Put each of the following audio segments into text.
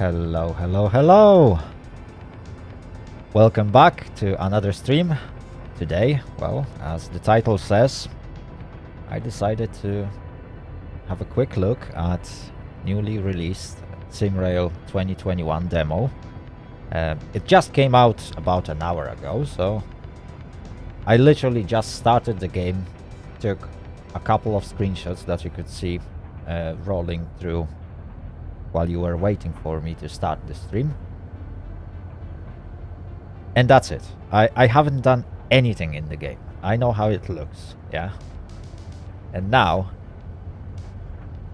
Hello, hello, hello! Welcome back to another stream. Today, well, as the title says, I decided to have a quick look at newly released SimRail 2021 demo. It just came out about an hour ago, so I literally just started the game, took a couple of screenshots that you could see rolling through while you were waiting for me to start the stream. And that's it. I haven't done anything in the game. I know how it looks, yeah? And now,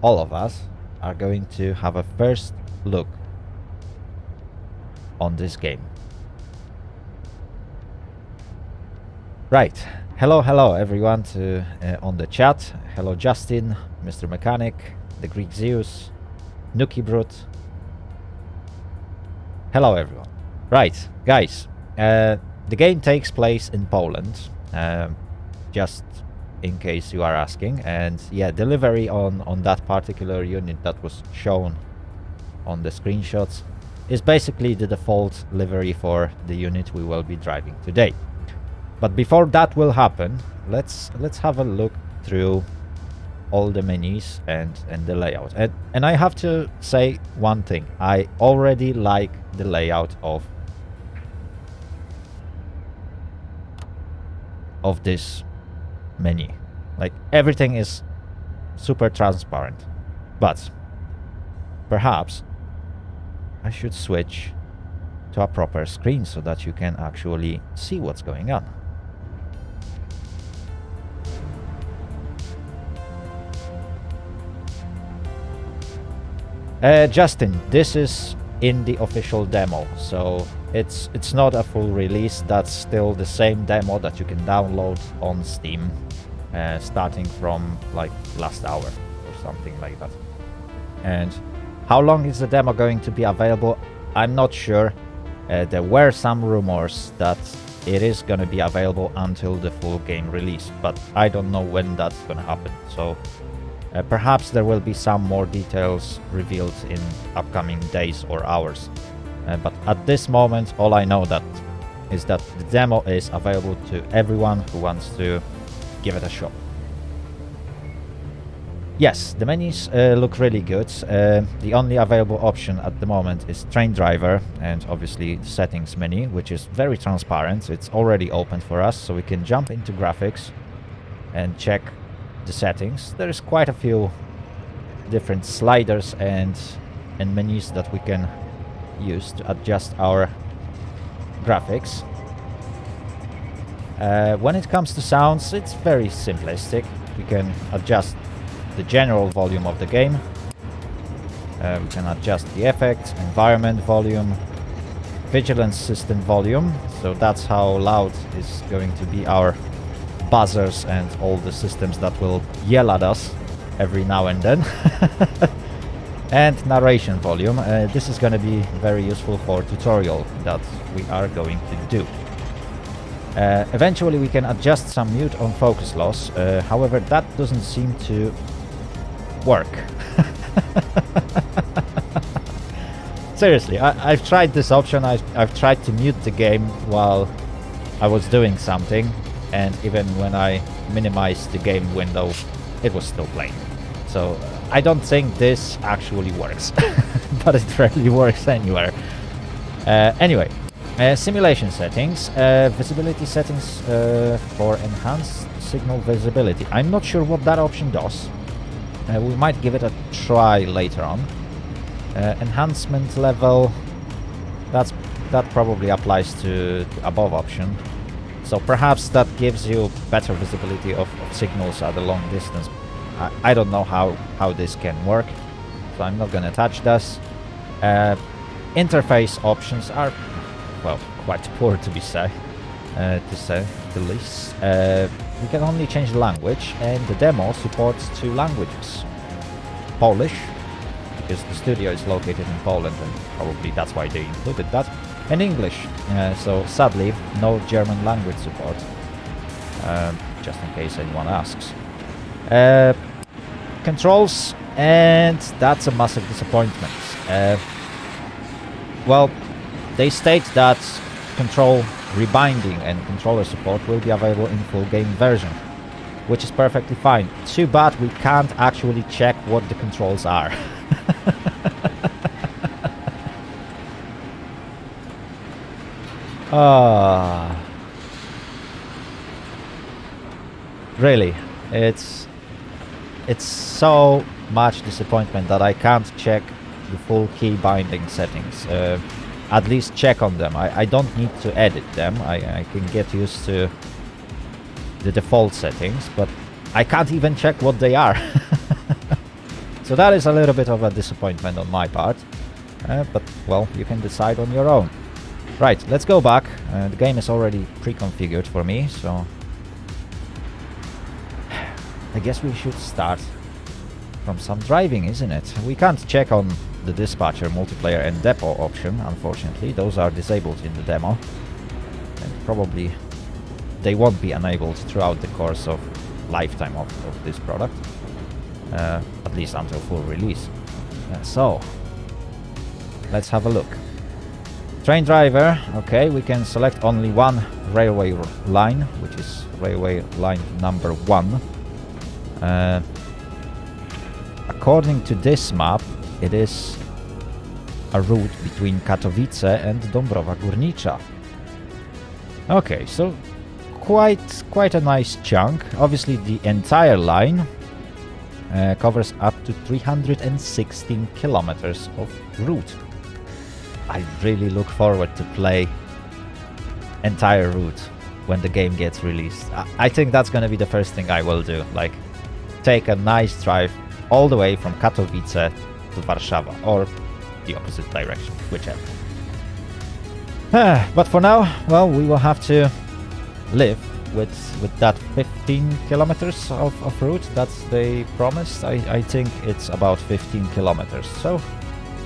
all of us are going to have a first look on this game. Right. Hello everyone on the chat. Hello Justin, Mr. Mechanic, the Greek Zeus, Nuki Brut. Hello everyone. Right, guys, the game takes place in Poland, just in case you are asking, and yeah, delivery on that particular unit that was shown on the screenshots is basically the default livery for the unit we will be driving today. But before that will happen, let's have a look through all the menus and the layout. And I have to say one thing. I already like the layout of this menu. Like, everything is super transparent. But perhaps I should switch to a proper screen so that you can actually see what's going on. Justin, this is in the official demo, so it's not a full release. That's still the same demo that you can download on Steam, starting from like last hour or something like that. And how long is the demo going to be available? I'm not sure. There were some rumors that it is going to be available until the full game release, but I don't know when that's going to happen. So perhaps there will be some more details revealed in upcoming days or hours. But at this moment, all I know is that the demo is available to everyone who wants to give it a shot. Yes, the menus look really good. The only available option at the moment is train driver, and obviously the settings menu, which is very transparent. It's already open for us, so we can jump into graphics and check the settings. There's quite a few different sliders and menus that we can use to adjust our graphics. When it comes to sounds, it's very simplistic. We can adjust the general volume of the game. We can adjust the effects, environment volume, vigilance system volume. So that's how loud is going to be our buzzers and all the systems that will yell at us every now and then. And narration volume. This is going to be very useful for tutorial that we are going to do. Eventually we can adjust some mute on focus loss. However, that doesn't seem to work. Seriously, I've tried this option. I've tried to mute the game while I was doing something, and even when I minimized the game window, it was still playing. So I don't think this actually works, but it rarely works anywhere. Anyway, simulation settings, visibility settings for enhanced signal visibility. I'm not sure what that option does. We might give it a try later on. Enhancement level, that probably applies to the above option. So perhaps that gives you better visibility of signals at a long distance. I don't know how this can work, so I'm not gonna touch this. Interface options are, well, quite poor to say the least. We can only change the language, and the demo supports 2 languages. Polish, because the studio is located in Poland, and probably that's why they included that, and English. So sadly, no German language support, just in case anyone asks. Controls, and that's a massive disappointment. well, they state that control rebinding and controller support will be available in full game version, which is perfectly fine. Too bad we can't actually check what the controls are. Really, it's so much disappointment that I can't check the full key binding settings. At least check on them. I don't need to edit them. I can get used to the default settings, but I can't even check what they are. So that is a little bit of a disappointment on my part. But, well, you can decide on your own. Right, let's go back. The game is already pre-configured for me, so I guess we should start from some driving, isn't it? We can't check on the dispatcher, multiplayer and depot option, unfortunately. Those are disabled in the demo, and probably they won't be enabled throughout the course of lifetime of this product, at least until full release. So let's have a look. Train driver, okay, we can select only one railway line, which is railway line number 1. According to this map, it is a route between Katowice and Dąbrowa Górnicza. Okay, so quite a nice chunk. Obviously the entire line covers up to 316 kilometers of route. I really look forward to play entire route when the game gets released. I think that's gonna be the first thing I will do, like take a nice drive all the way from Katowice to Warszawa, or the opposite direction, whichever. But for now, well, we will have to live with that 15 kilometers of route that they promised. I think it's about 15 kilometers, so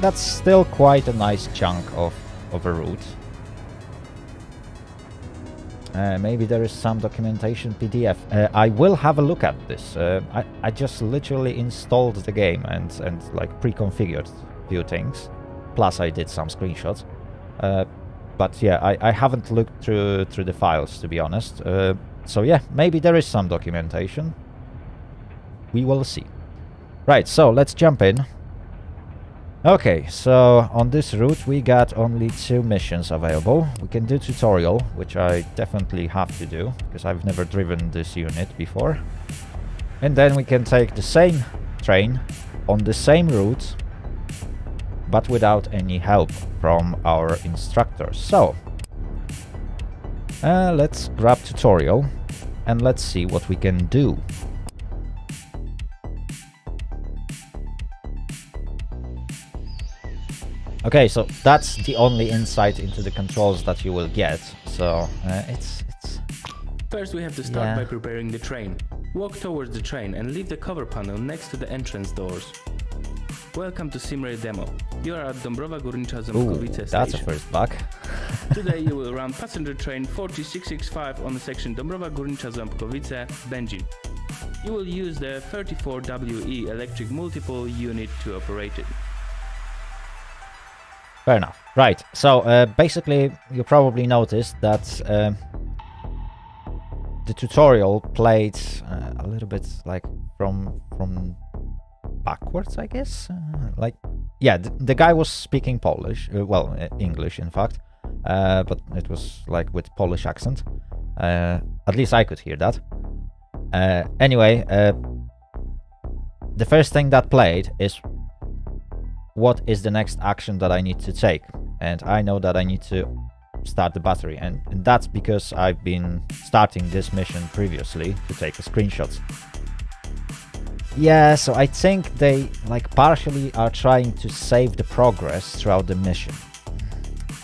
that's still quite a nice chunk of a route. Maybe there is some documentation PDF. I will have a look at this. I just literally installed the game and like pre-configured a few things. Plus I did some screenshots. But yeah, I haven't looked through the files, to be honest. So yeah, maybe there is some documentation. We will see. Right, so let's jump in. Okay, so on this route we got only 2 missions available. We can do tutorial, which I definitely have to do, because I've never driven this unit before. And then we can take the same train on the same route, but without any help from our instructors. So, let's grab tutorial and let's see what we can do. Okay, so that's the only insight into the controls that you will get. So it's First we have to start by preparing the train. Walk towards the train and leave the cover panel next to the entrance doors. Welcome to SimRail demo. You are at Dąbrowa Górnicza Ząbkowice station. That's a first bug. Today you will run passenger train 4665 on the section Dąbrowa Górnicza Ząbkowice, Będzin. You will use the 34WE electric multiple unit to operate it. Fair enough. Right, so basically you probably noticed that the tutorial played a little bit like from backwards, I guess. Like, yeah, the guy was speaking Polish, well, English in fact, but it was like with Polish accent. At least I could hear that. Anyway, the first thing that played is what is the next action that I need to take, and I know that I need to start the battery, and that's because I've been starting this mission previously to take screenshots. Yeah, so I think they like partially are trying to save the progress throughout the mission.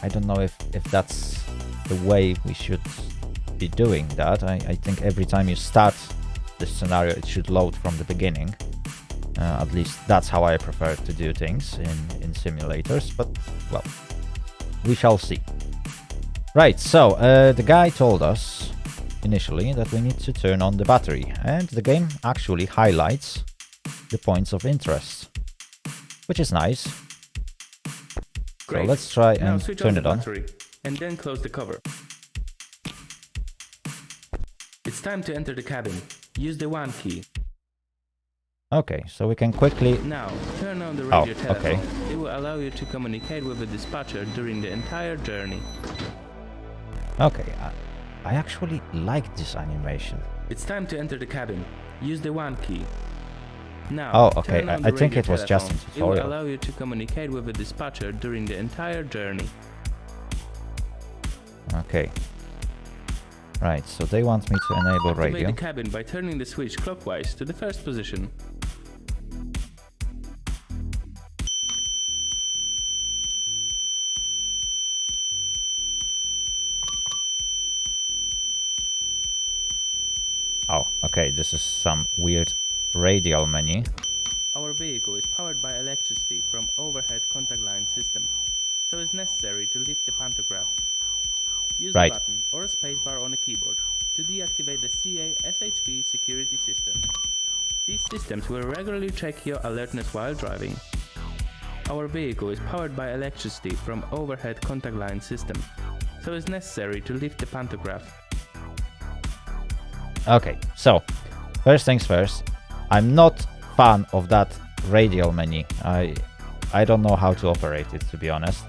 I don't know if that's the way we should be doing that. I think every time you start the scenario it should load from the beginning. At least that's how I prefer to do things in simulators, but well, we shall see. Right, so the guy told us initially that we need to turn on the battery, and the game actually highlights the points of interest, which is nice. Great. So let's try Now and switch turn on it the on. battery and then close the cover. It's time to enter the cabin. Use the 1 key. Okay, so we can quickly... Now, turn on the radio telephone. okay. It will allow you to communicate with the dispatcher during the entire journey. Okay, I actually like this animation. It's time to enter the cabin. Use the 1 key. Now, Oh, okay, turn on I the think radio it was just telephone. a It will tutorial. allow you to communicate with the dispatcher during the entire journey. Okay. Right, so they want me to enable Activate radio. the cabin by turning the switch clockwise to the first position. Oh, okay, this is some weird radial menu. Our vehicle is powered by electricity from overhead contact line system, so it's necessary to lift the pantograph. Use Right. the button or a spacebar on a keyboard to deactivate the CA/SHP security system. These systems will regularly check your alertness while driving. Our vehicle is powered by electricity from overhead contact line system, so it's necessary to lift the pantograph. Okay, so first things first, I'm not fan of that radial menu. I don't know how to operate it, to be honest.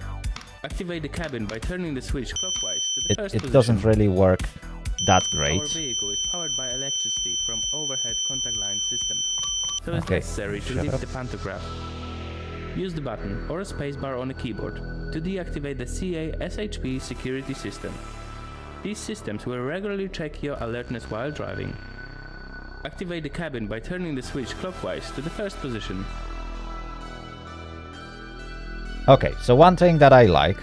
Activate the cabin by turning the switch clockwise to the first It position. doesn't really work that great. Our vehicle is powered by electricity from overhead contact line system, so it's Okay, necessary to shut lift up. the pantograph. Use the button or a spacebar on a keyboard to deactivate the CA/SHP security system. These systems will regularly check your alertness while driving. Activate the cabin by turning the switch clockwise to the first position. Okay, so one thing that I like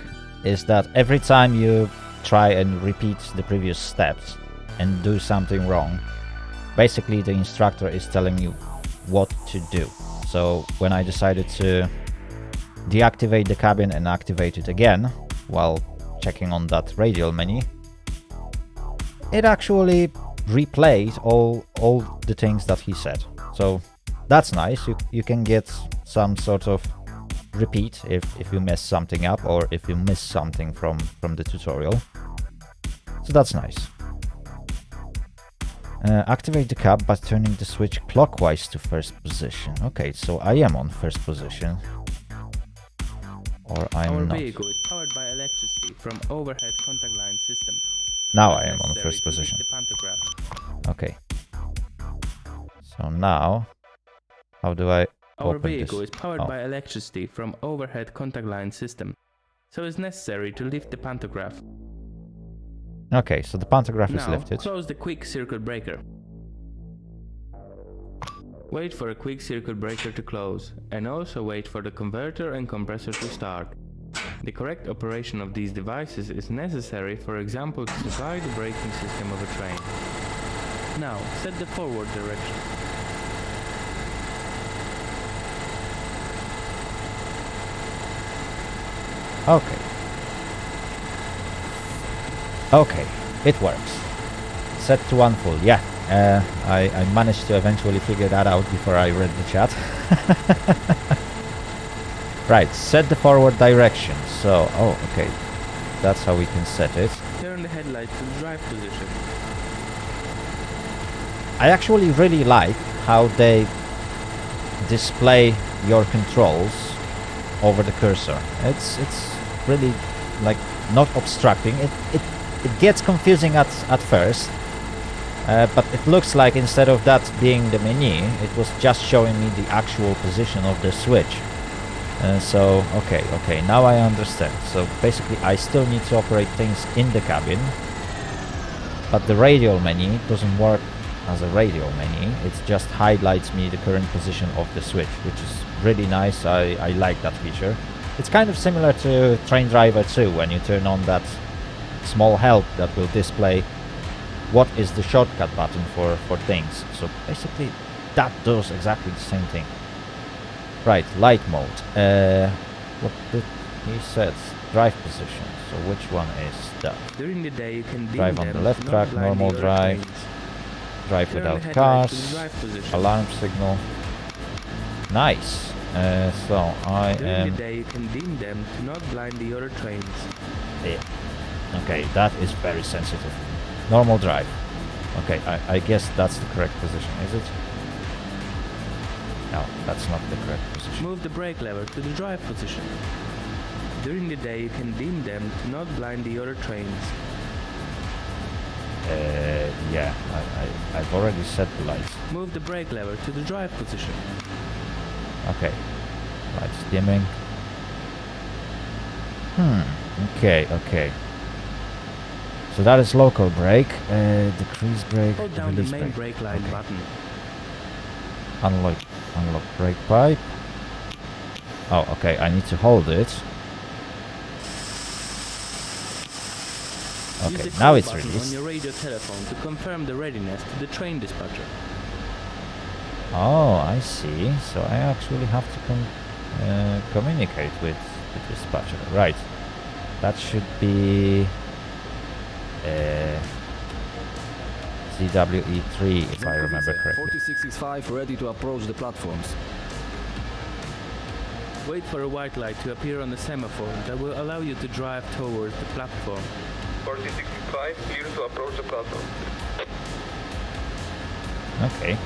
is that every time you try and repeat the previous steps and do something wrong, basically the instructor is telling you what to do. So when I decided to deactivate the cabin and activate it again while checking on that radial menu, it actually replayed all the things that he said. So that's nice. You can get some sort of repeat if you mess something up or if you miss something from the tutorial. So that's nice. Activate the cab by turning the switch clockwise to first position. Okay, so I am on first position. Or I'm Our not. vehicle is powered by electricity from overhead contact line system. Now so I it's am on necessary first to lift position. the pantograph. Okay. So now, how do I Our open vehicle this? is powered Oh. by electricity from overhead contact line system, so it's necessary to lift the pantograph. Okay, so the pantograph is Now, lifted. close the quick circuit breaker. Wait for a quick circuit breaker to close, and also wait for the converter and compressor to start. The correct operation of these devices is necessary, for example, to supply the braking system of a train. Now, set the forward direction. Okay. Okay, it works. Set to 1 full. Yeah, I managed to eventually figure that out before I read the chat. Right, set the forward direction. So, oh, okay. That's how we can set it. Turn the headlight to the drive position. I actually really like how they display your controls over the cursor. It's really like not obstructing. It gets confusing at first, but it looks like instead of that being the menu, it was just showing me the actual position of the switch. So okay, now I understand. So basically I still need to operate things in the cabin, but the radial menu doesn't work as a radial menu. It just highlights me the current position of the switch, which is really nice. I like that feature. It's kind of similar to Train Driver 2 when you turn on that small help that will display what is the shortcut button for things. So basically that does exactly the same thing. Right, light mode. What did he said? Drive position. So which one is that? During the day, you can dim Drive on them the left not track, blinding normal your drive. trains. Drive Turn the without headlight to the cars. drive position. Alarm signal. Nice. So I During am... the day, you can dim them to not blind the other trains. Yeah. Okay, that is very sensitive. Normal drive. Okay, I guess that's the correct position, is it? No, that's not the correct position. Move the brake lever to the drive position. During the day, you can dim them to not blind the other trains. Yeah, I've already set the lights. Move the brake lever to the drive position. Okay, lights dimming. Okay, okay. So that is local brake, decrease brake, Hold down the release main brake. brake line Okay. button. Unlock brake pipe. Oh, okay, I need to hold it. Use Okay, the now call it's button on released. your radio telephone to confirm the readiness to the train dispatcher. Oh, I see. So I actually have to communicate with the dispatcher. Right. That should be ZWE3, if I remember correctly. 4665 ready to approach the platforms. Wait for a white light to appear on the semaphore that will allow you to drive towards the platform. 4665, clear to approach the platform. Okay.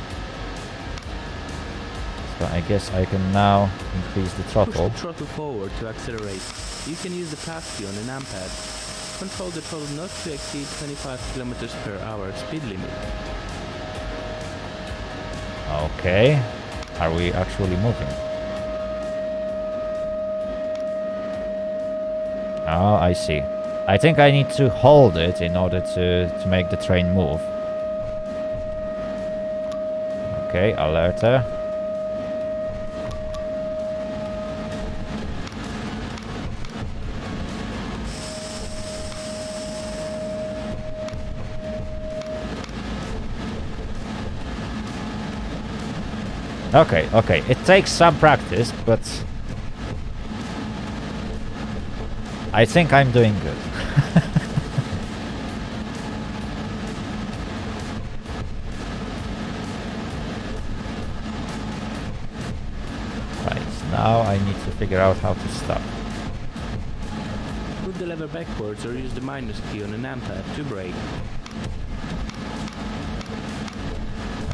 So I guess I can now increase the Push throttle. the throttle forward to accelerate. You can use the pass key on an amp pad. Control the throttle not to exceed 25 kilometers per hour speed limit. Okay. Are we actually moving? Oh, I see. I think I need to hold it in order to make the train move. Okay, alerter. Okay, okay. It takes some practice, but I think I'm doing good. Right, now I need to figure out how to stop. Move the lever backwards or use the minus key on an amp pad to brake.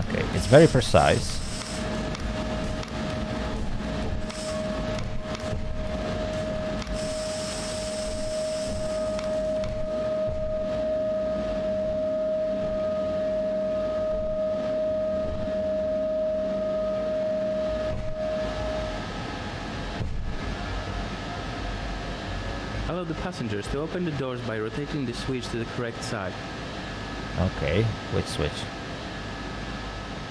Okay, it's very precise. Allow the passengers to open the doors by rotating the switch to the correct side. Okay, which switch?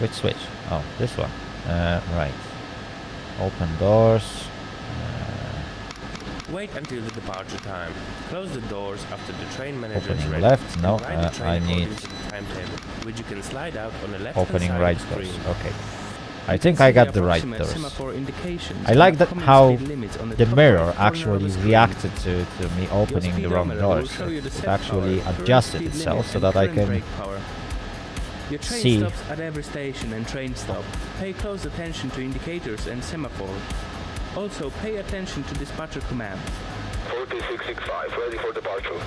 Which switch? Oh, this one. Right. Open doors. Wait until the departure time. Close the doors after the train manager is Opening ready. left. No, And ride the train I according need to the timetable, which you can slide out on the left opening side right of the doors. screen. Okay. I think I got the right approximate doors. semaphore indications I like and that upcoming how speed limits on the top mirror right corner of actually the screen. reacted to me opening the wrong speedometer will doors. show you the It set actually power, current adjusted speed itself limit, so and that I current can brake power. Your train see. stops at every station and train stop. Pay close attention to indicators and semaphore. Also, pay attention to dispatcher command. 4665, ready for departure.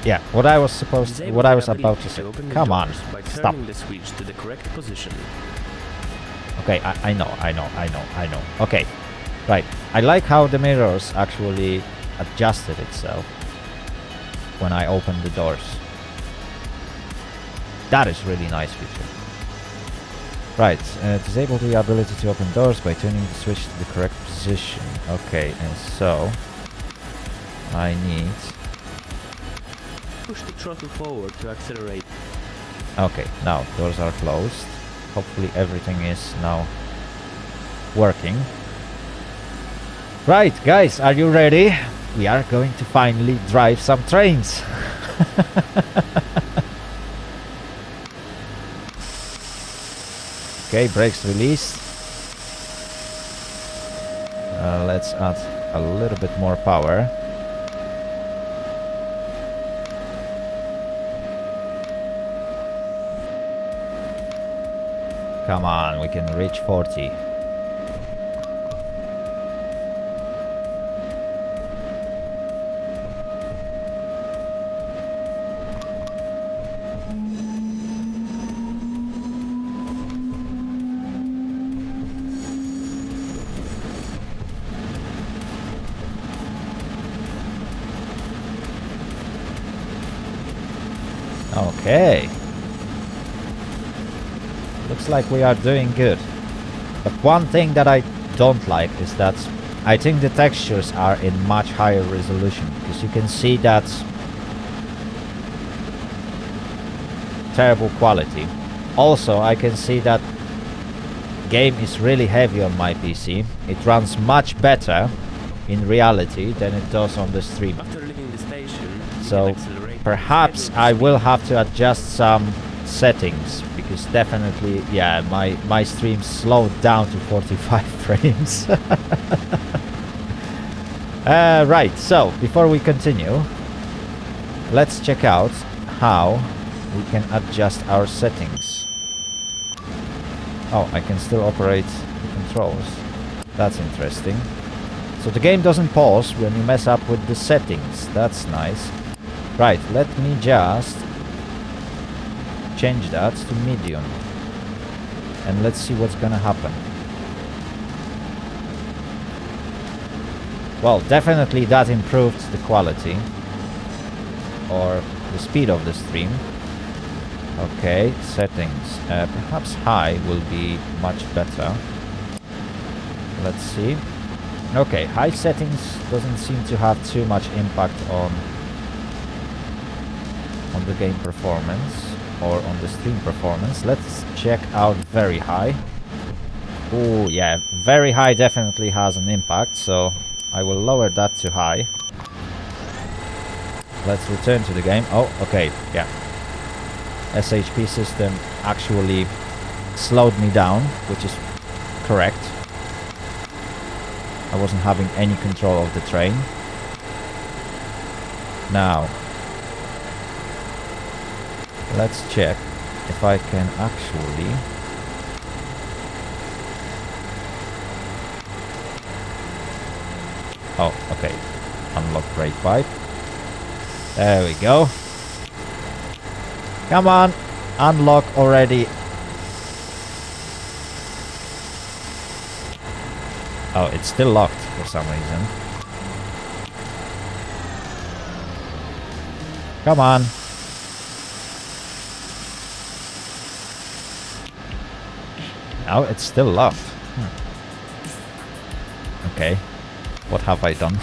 Yeah, what I was Disable what I the was about to ability say. open the Come on, doors by stop. turning the switch to the correct position. Okay, I know. Okay, right. I like how the mirrors actually adjusted itself when I opened the doors. That is really nice feature. Right, disable the ability to open doors by turning the switch to the correct position. Okay, and so I need... Push the throttle forward to accelerate. Okay, now doors are closed. Hopefully everything is now working. Right, guys, are you ready? We are going to finally drive some trains. Okay, brakes released. Let's add a little bit more power. Come on, we can reach 40. Okay. Looks like we are doing good. But one thing that I don't like is that I think the textures are in much higher resolution, because you can see that terrible quality. Also, I can see that game is really heavy on my PC. It runs much better in reality than it does on the stream. After leaving the station, So perhaps I will have to adjust some settings, because definitely, yeah, my stream slowed down to 45 frames. Right, so before we continue, let's check out how we can adjust our settings. Oh, I can still operate the controls. That's interesting. So the game doesn't pause when you mess up with the settings. That's nice. Right, let me just change that to medium. And let's see what's gonna happen. Well, definitely that improved the quality or the speed of the stream. Okay, settings. Perhaps high will be much better. Let's see. Okay, high settings doesn't seem to have too much impact on the game performance or on the stream performance. Let's check out very high. Oh yeah, very high definitely has an impact, so I will lower that to high. Let's return to the game. Oh, okay, yeah. SHP system actually slowed me down, which is correct. I wasn't having any control of the train. Now, let's check if I can actually oh, okay. Unlock brake pipe. There we go. Come on, unlock already. Oh, it's still locked for some reason. Come on. Now it's still locked. Okay. What have I done?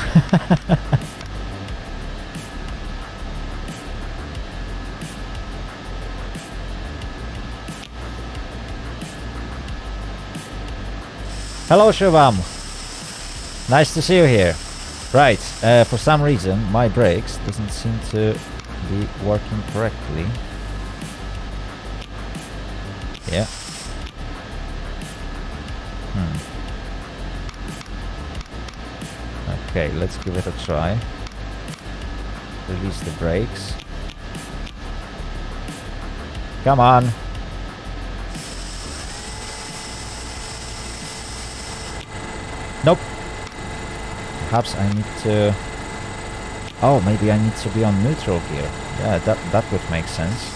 Hello, Shubham. Nice to see you here. Right, for some reason my brakes doesn't seem to be working correctly. Yeah. Okay, let's give it a try. Release the brakes. Come on. Nope. Perhaps I need to... Oh, maybe I need to be on neutral gear. Yeah, that would make sense.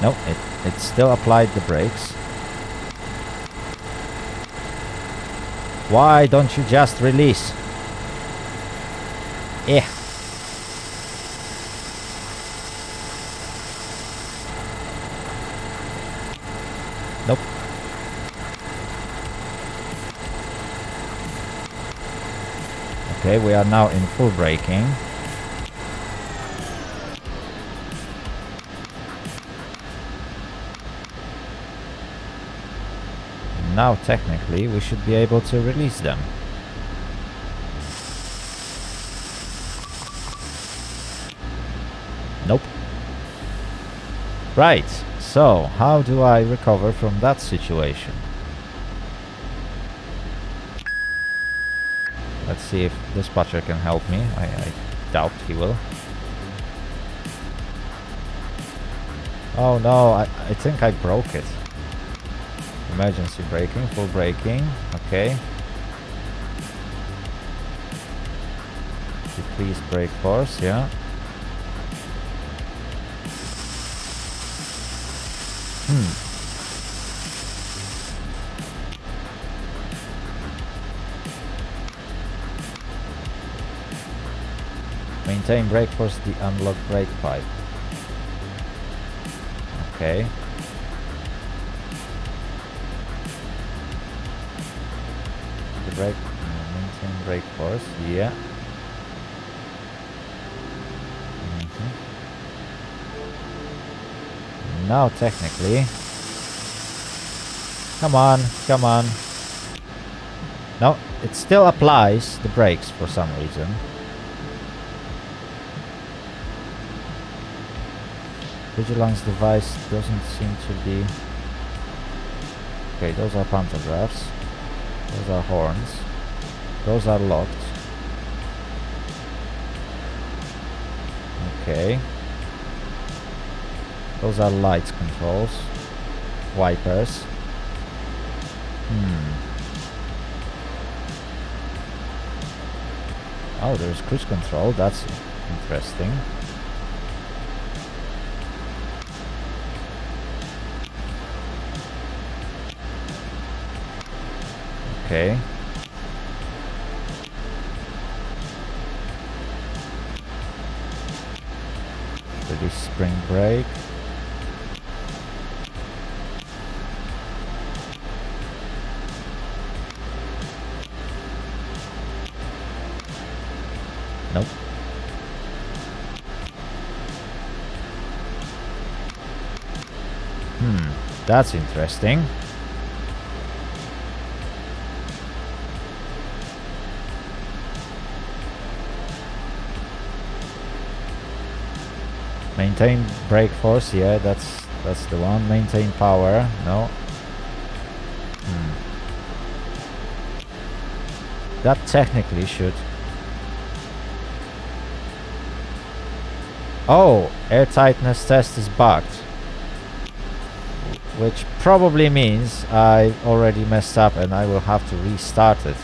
Nope, it still applied the brakes. Why don't you just release? Eh. Nope. Okay, we are now in full braking. Now technically we should be able to release them. Nope. Right, so how do I recover from that situation? Let's see if dispatcher can help me. I doubt he will. Oh no, I think I broke it. Emergency braking, full braking, okay. Decrease brake force, yeah. Maintain brake force, the unlock brake pipe. Okay. The brake, maintain brake force, yeah. Now technically, come on, come on. No, it still applies the brakes for some reason. Vigilance device doesn't seem to be... Okay, those are pantographs. Those are horns. Those are locked. Okay. Those are lights controls. Wipers. Oh, there's cruise control. That's interesting. Okay. Release spring brake. Nope. That's interesting. Maintain brake force, yeah, that's the one. Maintain power, no. That technically should... Oh, air tightness test is bugged. Which probably means I already messed up and I will have to restart it.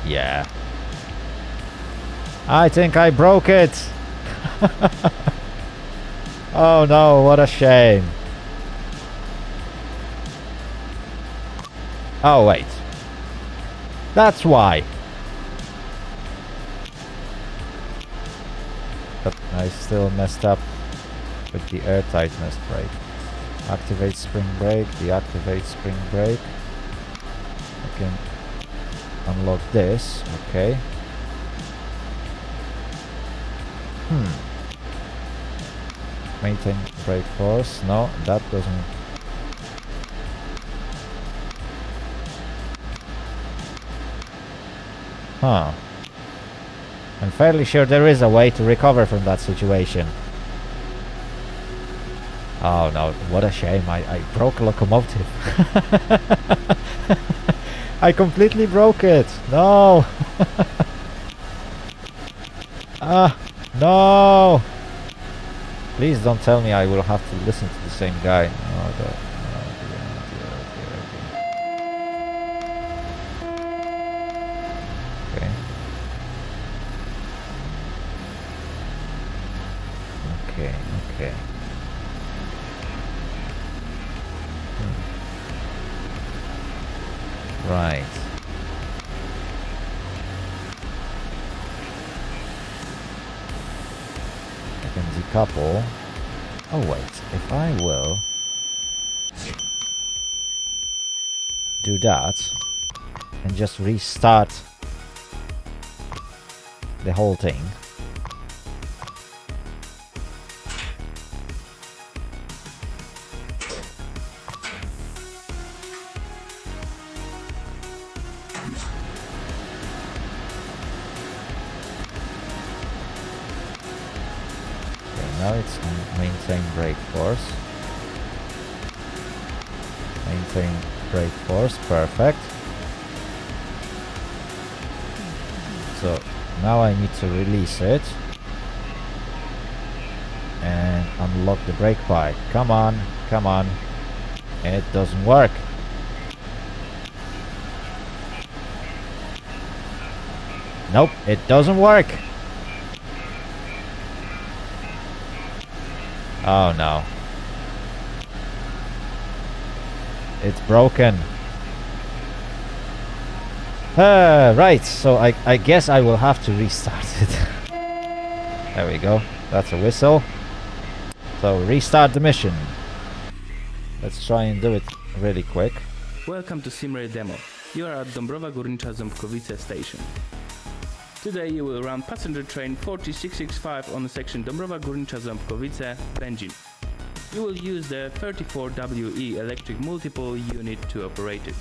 Yeah. I think I broke it. Oh no, what a shame. Oh wait. That's why. But I still messed up with the air tightness brake. Activate spring brake, deactivate spring brake. I can unlock this, okay. Maintain brake force, no, that doesn't... Huh. I'm fairly sure there is a way to recover from that situation. Oh no, what a shame, I broke a locomotive. I completely broke it. No. No. Please don't tell me I will have to listen to the same guy. Oh, dear. Okay. Okay. Right. I can decouple. Oh wait, if I will do that and just restart the whole thing. Now it's maintain brake force. Maintain brake force, perfect. So now I need to release it and unlock the brake pipe. Come on, come on. It doesn't work. Nope, it doesn't work. Oh no. It's broken. Right, so I guess I will have to restart it. There we go. That's a whistle. So restart the mission. Let's try and do it really quick. Welcome to SimRail demo. You are at Dąbrowa Górnicza-Ząbkowice station. Today you will run passenger train 4665 on the section Dąbrowa Górnicza-Ząbkowice, Będzin. You will use the 34WE electric multiple unit to operate it.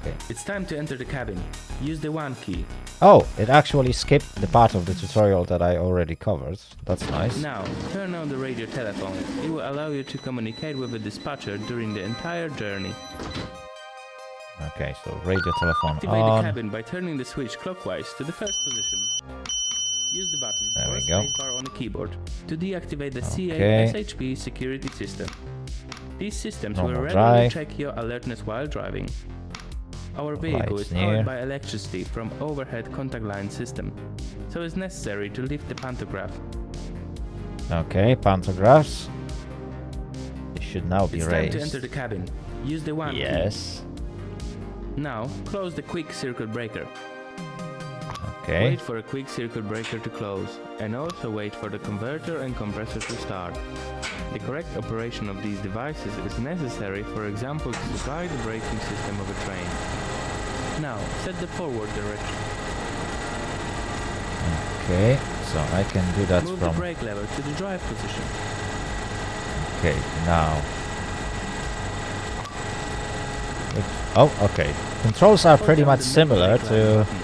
Okay. It's time to enter the cabin. Use the 1 key. Oh, it actually skipped the part of the tutorial that I already covered. That's nice. Now, turn on the radio telephone. It will allow you to communicate with the dispatcher during the entire journey. Okay, so radio telephone Activate on. the cabin by turning the switch clockwise to the first position. Use the button There or we go. spacebar on the keyboard to deactivate the Okay. CA SHP security system. These systems Normal will regularly drive. check your alertness while driving. Our vehicle Lights is powered near. by electricity from overhead contact line system, so it's necessary to lift the pantograph. Okay, pantographs. They should now be It's time to raised. enter the cabin. Use the 1 key. Yes. Now, close the quick circuit breaker. Okay. Wait for a quick circuit breaker to close, and also wait for the converter and compressor to start. The correct operation of these devices is necessary, for example, to supply the braking system of a train. Now, set the forward direction. Okay, so I can do that Move from... the brake lever to the drive position. Okay, now... Oh, okay. Controls are Hold pretty down much the main similar brake line to button.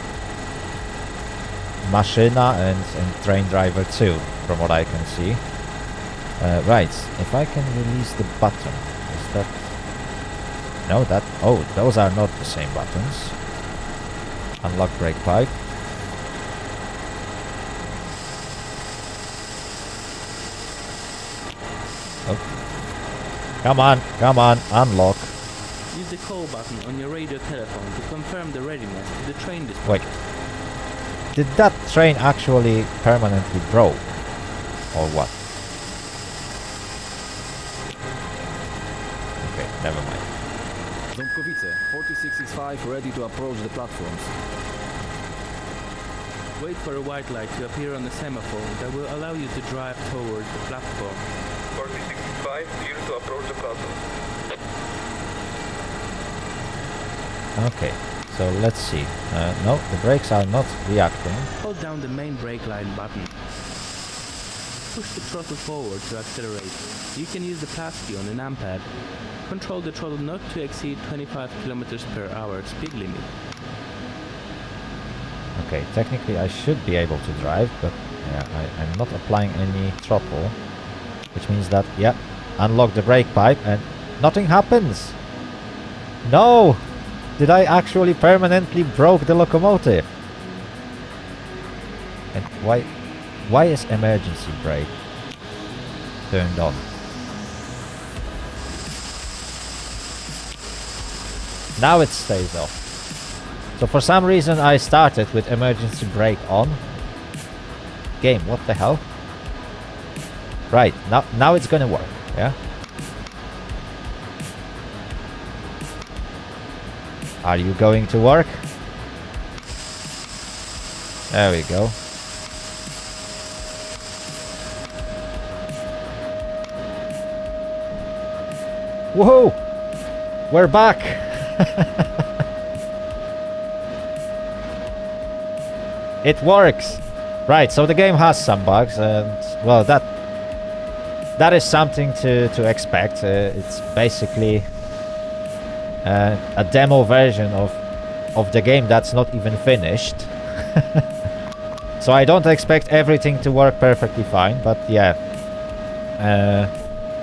Machina and Train Driver 2, from what I can see. Right, if I can release the button, is that... No, that... Oh, those are not the same buttons. Unlock brake pipe. Oh. Come on, unlock. Use the call button on your radio telephone to confirm the readiness to the train display. Wait. Did that train actually permanently broke? Or what? Okay, never mind. Ząbkowice, 4665 ready to approach the platforms. Wait for a white light to appear on the semaphore that will allow you to drive towards the platform. 4665, clear to approach the platform. Okay, so let's see. No, the brakes are not reacting. Hold down the main brake line button. Push the throttle forward to accelerate. You can use the plus key on the numpad. Control the throttle not to exceed 25 km/h speed limit. Okay, technically I should be able to drive, but yeah, I'm not applying any throttle. Which means that, yeah, unlock the brake pipe and nothing happens! No! Did I actually permanently broke the locomotive? And why is emergency brake turned on? Now it stays off. So for some reason I started with emergency brake on. Game, what the hell? Right, now it's gonna work, yeah? Are you going to work? There we go. Whoa! We're back! It works! Right, so the game has some bugs, and well, that is something to expect. It's basically a demo version of the game that's not even finished. So I don't expect everything to work perfectly fine, but yeah.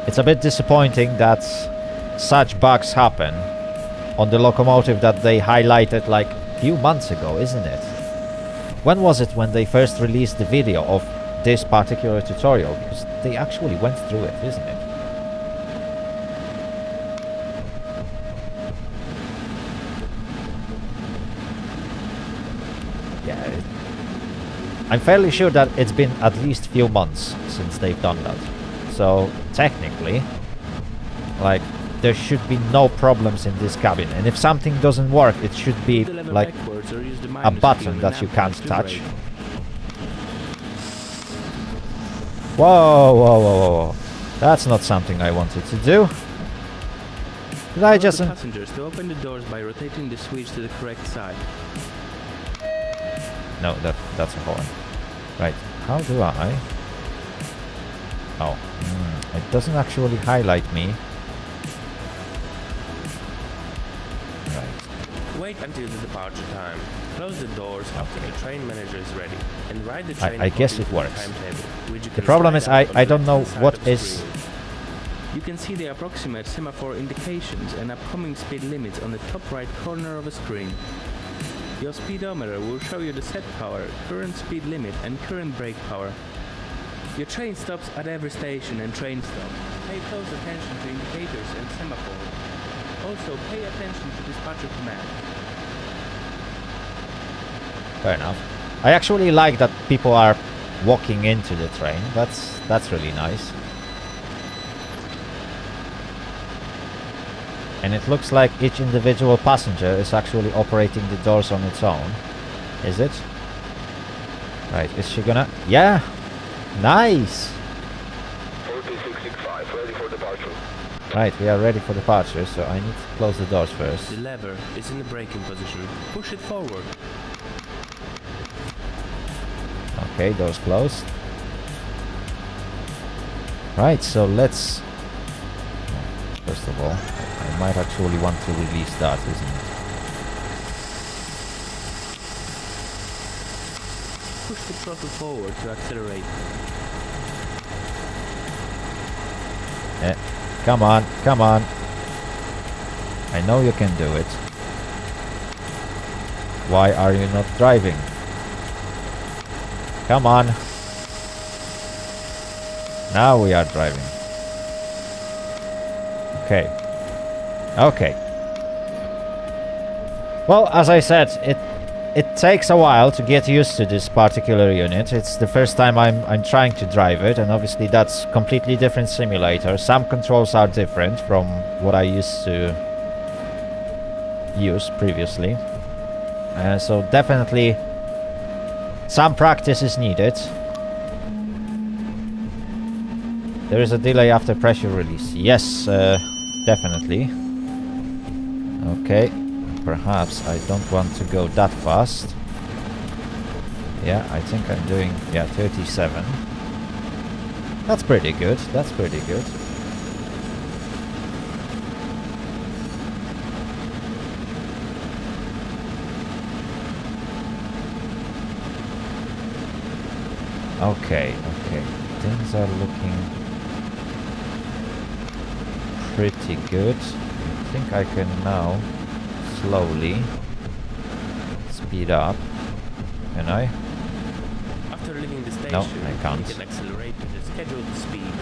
It's a bit disappointing that such bugs happen on the locomotive that they highlighted like few months ago, isn't it? When was it when they first released the video of this particular tutorial? Because they actually went through it, isn't it? Yeah, I'm fairly sure that it's been at least few months since they've done that. So technically, like, there should be no problems in this cabin. And if something doesn't work, it should be like a button that you can't touch. Whoa, whoa, whoa, whoa. That's not something I wanted to do. Did I just... passengers to open the doors by rotating the switch to the correct side. No, that's a horn. Right, how do I... Oh, it doesn't actually highlight me. Wait until the departure time. Close the doors after the train manager is ready, and write the train I guess it according to works. the timetable, which you The can problem slide is out on I the don't know left-hand side what of the is... screen. You can see the approximate semaphore indications and upcoming speed limits on the top right corner of a screen. Your speedometer will show you the set power, current speed limit and current brake power. Your train stops at every station and train stop. Pay close attention to indicators and semaphore. Also pay attention to dispatcher command. Fair enough. I actually like that people are walking into the train. That's really nice. And it looks like each individual passenger is actually operating the doors on its own. Is it? Right, is she gonna... Yeah! Nice! 4665, ready for departure. Right, we are ready for departure, so I need to close the doors first. The lever is in the braking position. Push it forward. Okay, doors closed. Right, so let's... First of all, I might actually want to release that, isn't it? Push the throttle forward to accelerate. Come on, come on. I know you can do it. Why are you not driving? Come on. Now we are driving. Okay. Okay. Well, as I said, it takes a while to get used to this particular unit. It's the first time I'm trying to drive it, and obviously that's completely different simulator. Some controls are different from what I used to use previously. So definitely some practice is needed. There is a delay after pressure release. Yes, definitely. Okay. Perhaps I don't want to go that fast. Yeah, I think I'm doing, 37. That's pretty good. That's pretty good. Okay, okay. Things are looking pretty good. I think I can now slowly speed up. Can I? After leaving the station, No, I can't. you can accelerate to the scheduled speed.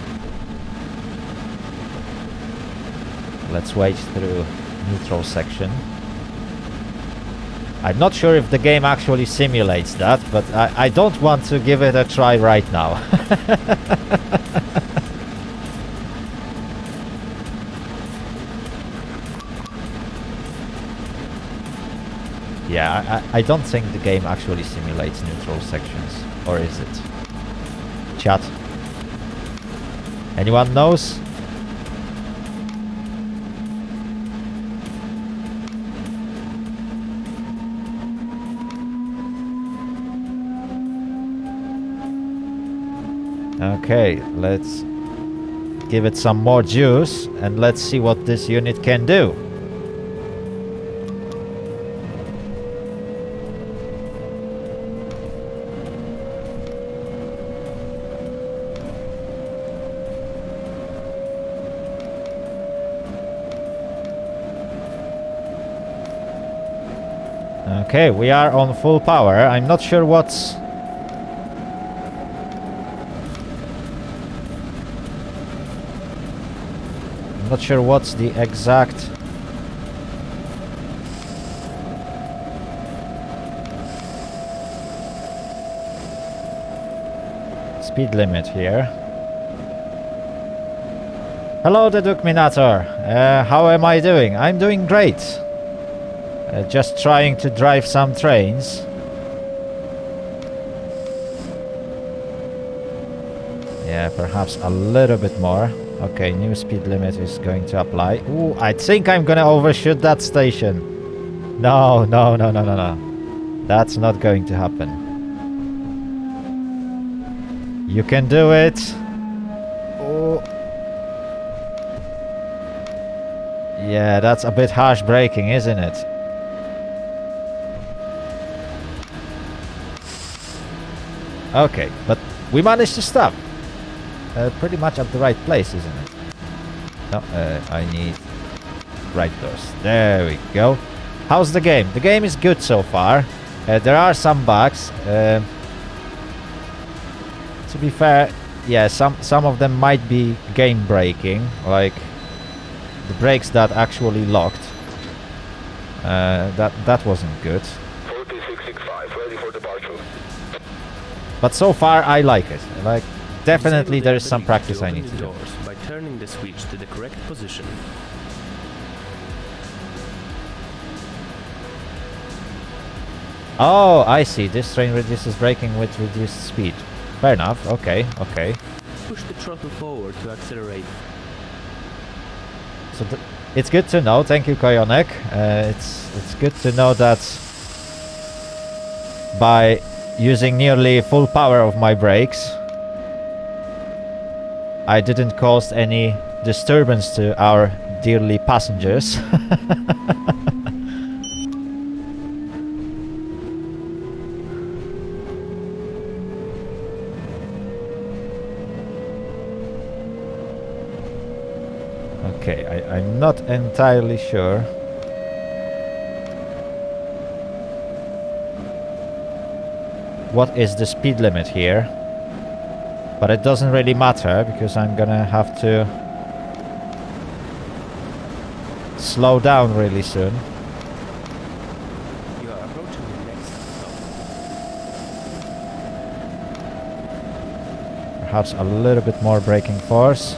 Let's wait through neutral section. I'm not sure if the game actually simulates that, but I don't want to give it a try right now. Yeah, I don't think the game actually simulates neutral sections. Or is it? Chat. Anyone knows? Okay, let's give it some more juice and let's see what this unit can do. Okay, we are on full power. I'm not sure what's... I'm not sure what's the exact... speed limit here. Hello, the Dukeminator. How am I doing? I'm doing great. Just trying to drive some trains. Yeah, perhaps a little bit more. Okay, new speed limit is going to apply. Ooh, I think I'm gonna overshoot that station. No, no, no, no, no, no. That's not going to happen. You can do it. Oh. Yeah, that's a bit harsh braking, isn't it? Okay, but we managed to stop. Pretty much at the right place, isn't it? No, I need right doors. There we go. How's the game? The game is good so far. There are some bugs. To be fair, yeah, some of them might be game breaking, like the brakes that actually locked. That wasn't good. 4665, ready for departure. But so far I like it. Like, definitely Disable the there is some ability practice I open need to the do. doors by turning the switch to the correct position. Oh, I see. This train reduces braking with reduced speed. Fair enough. Okay, okay. Push the throttle forward to accelerate. So it's good to know. Thank you, Koyonek. It's good to know that by using nearly full power of my brakes, I didn't cause any disturbance to our dearly passengers. Okay, I'm not entirely sure. What is the speed limit here? But it doesn't really matter because I'm gonna have to slow down really soon. You are approaching the next stop. Perhaps a little bit more braking force.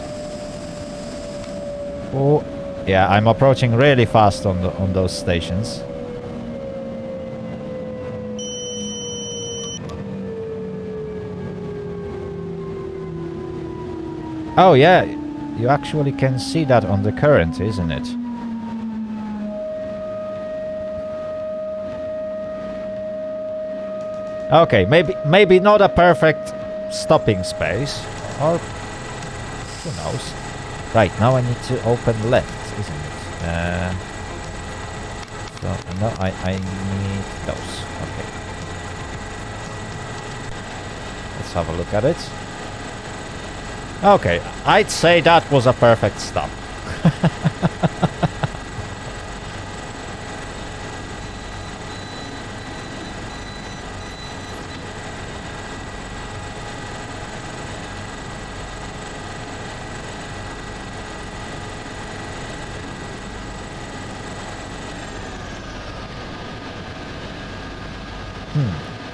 Oh, yeah, I'm approaching really fast on those stations. Oh yeah, you actually can see that on the current, isn't it? Okay, maybe not a perfect stopping space, or who knows. Right, now I need to open left, isn't it? So, no, I need those. Okay. Let's have a look at it. Okay, I'd say that was a perfect stop.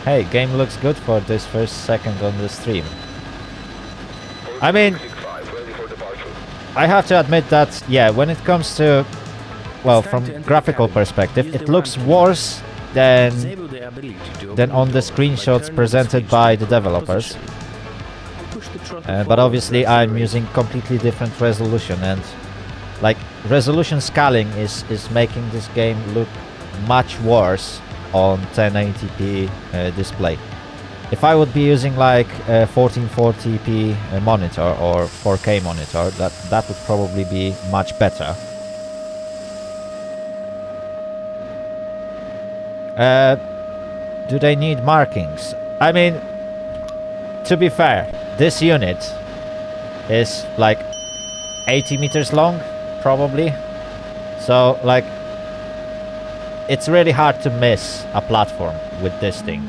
Hey, game looks good for this first second on the stream. I mean, 4665, ready for departure. I have to admit that, yeah, when it comes to, well, It's time from to enter graphical the cabin. perspective, Use it the looks ramp worse than Disable the ability to open on the doors by screenshots turning presented switch by to the correct developers. position. Push the throttle But forward obviously to I'm accelerate. using completely different resolution, and like resolution scaling is making this game look much worse on 1080p display. If I would be using like a 1440p monitor or 4K monitor, that would probably be much better. Do they need markings? I mean, to be fair, this unit is like 80 meters long, probably. So like it's really hard to miss a platform with this thing.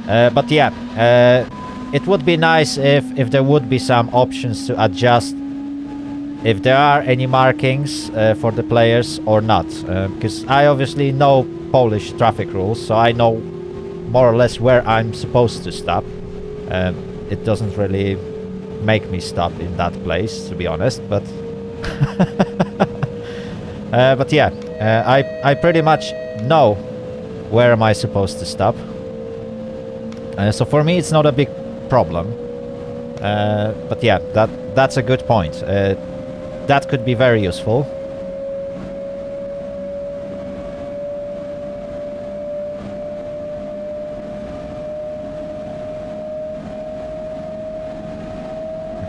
But yeah, it would be nice if there would be some options to adjust if there are any markings for the players or not. Because I obviously know Polish traffic rules, so I know more or less where I'm supposed to stop. It doesn't really make me stop in that place, to be honest, but but yeah, I pretty much know where am I supposed to stop. So for me it's not a big problem. But yeah, that's a good point. That could be very useful.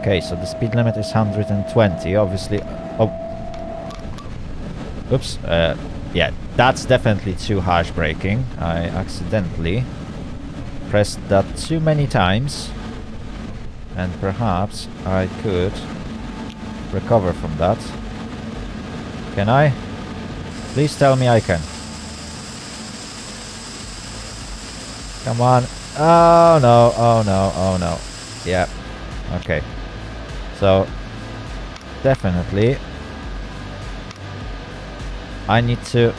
Okay, so the speed limit is 120, obviously. Oh. Oops. Yeah, that's definitely too harsh braking. I accidentally pressed that too many times. And perhaps I could recover from that. Can I? Please tell me I can. Come on. Oh no, oh no, oh no. Yeah. Okay. So, definitely I need to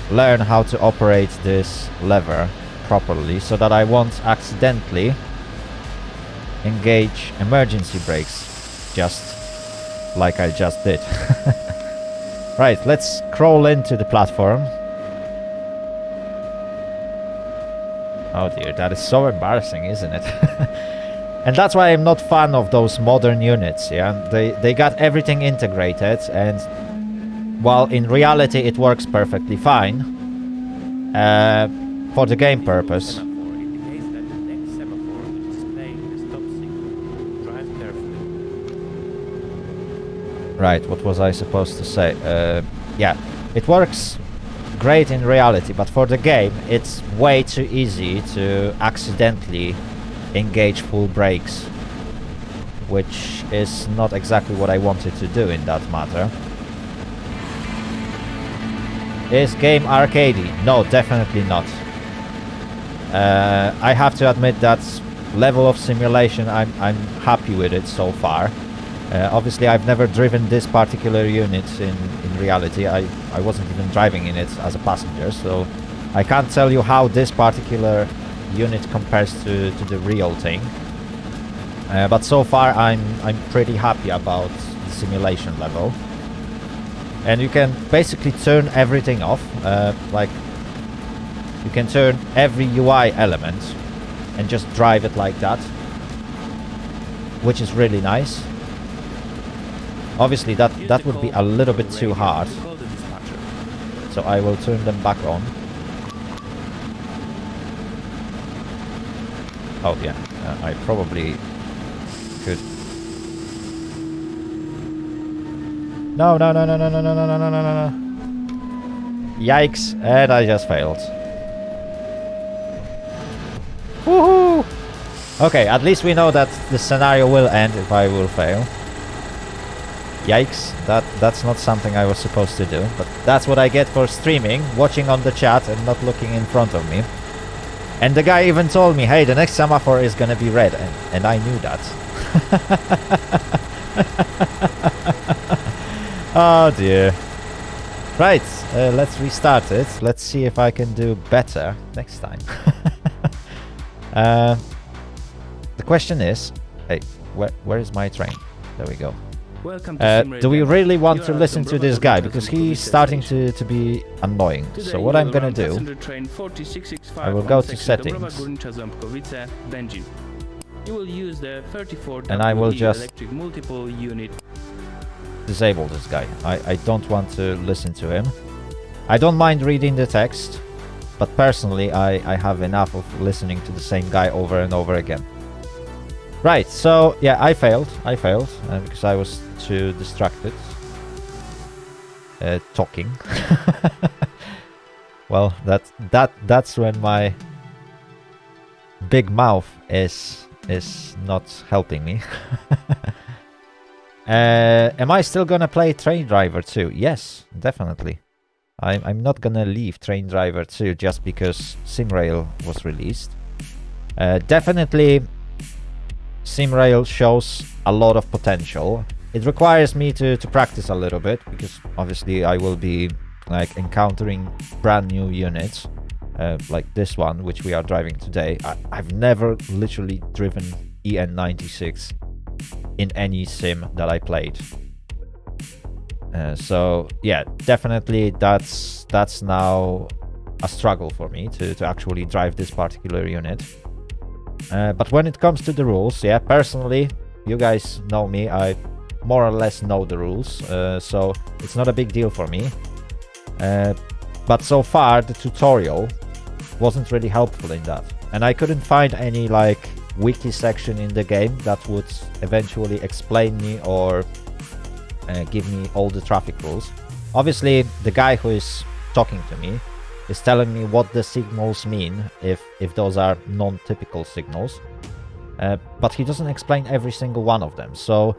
learn how to operate this lever properly so that I won't accidentally engage emergency brakes just like I just did. Right, let's crawl into the platform. Oh dear, that is so embarrassing, isn't it? And that's why I'm not fan of those modern units, yeah? They got everything integrated, and while in reality it works perfectly fine, for the game purpose. Semaphore indicates that the next semaphore which is displaying the stop signal. Drive carefully. Right, what was I supposed to say? Yeah, it works great in reality, but for the game it's way too easy to accidentally engage full brakes, which is not exactly what I wanted to do in that matter. Is game arcadey? No, definitely not. I have to admit that level of simulation, I'm happy with it so far. Obviously I've never driven this particular unit in reality. I wasn't even driving in it as a passenger, so I can't tell you how this particular unit compares to the real thing. But so far I'm pretty happy about the simulation level. And you can basically turn everything off. Like, you can turn every UI element and just drive it like that, which is really nice. Obviously that would be a little bit too hard, so I will turn them back on. Oh yeah, I probably could. No. Yikes, and I just failed. Woohoo! Okay, at least we know that the scenario will end if I will fail. Yikes, that's not something I was supposed to do, but that's what I get for streaming, watching on the chat and not looking in front of me. And the guy even told me, hey, the next semaphore is gonna be red, and I knew that. Oh dear. Right, let's restart it. Let's see if I can do better next time. The question is, hey, where is my train? There we go. Welcome to SimRail. Do we really want You to are at listen to Dąbrowa this guy? Górnicza Because Zamkowice he's starting station. to be annoying. Today So what you I'm will gonna run do, passenger train 4665 I will on go to section Dąbrowa settings. Górnicza Zamkowice, Będzin. You will use the 34 And I will just electric multiple unit. disable this guy. I don't want to listen to him. I don't mind reading the text, but personally I have enough of listening to the same guy over and over again. Right, so yeah, I failed because I was too distracted talking. Well, that's when my big mouth is not helping me. Am I still gonna play Train Driver 2? Yes, definitely. I'm not gonna leave Train Driver 2 just because SimRail was released. Definitely, SimRail shows a lot of potential. It requires me to practice a little bit, because obviously I will be like encountering brand new units, like this one, which we are driving today. I've never literally driven EN96 in any sim that I played. So yeah, definitely that's now a struggle for me to actually drive this particular unit. But when it comes to the rules, yeah, personally, you guys know me, I more or less know the rules, so it's not a big deal for me. But so far, the tutorial wasn't really helpful in that. And I couldn't find any like wiki section in the game that would eventually explain me or give me all the traffic rules. Obviously, the guy who is talking to me is telling me what the signals mean if those are non-typical signals, but he doesn't explain every single one of them. So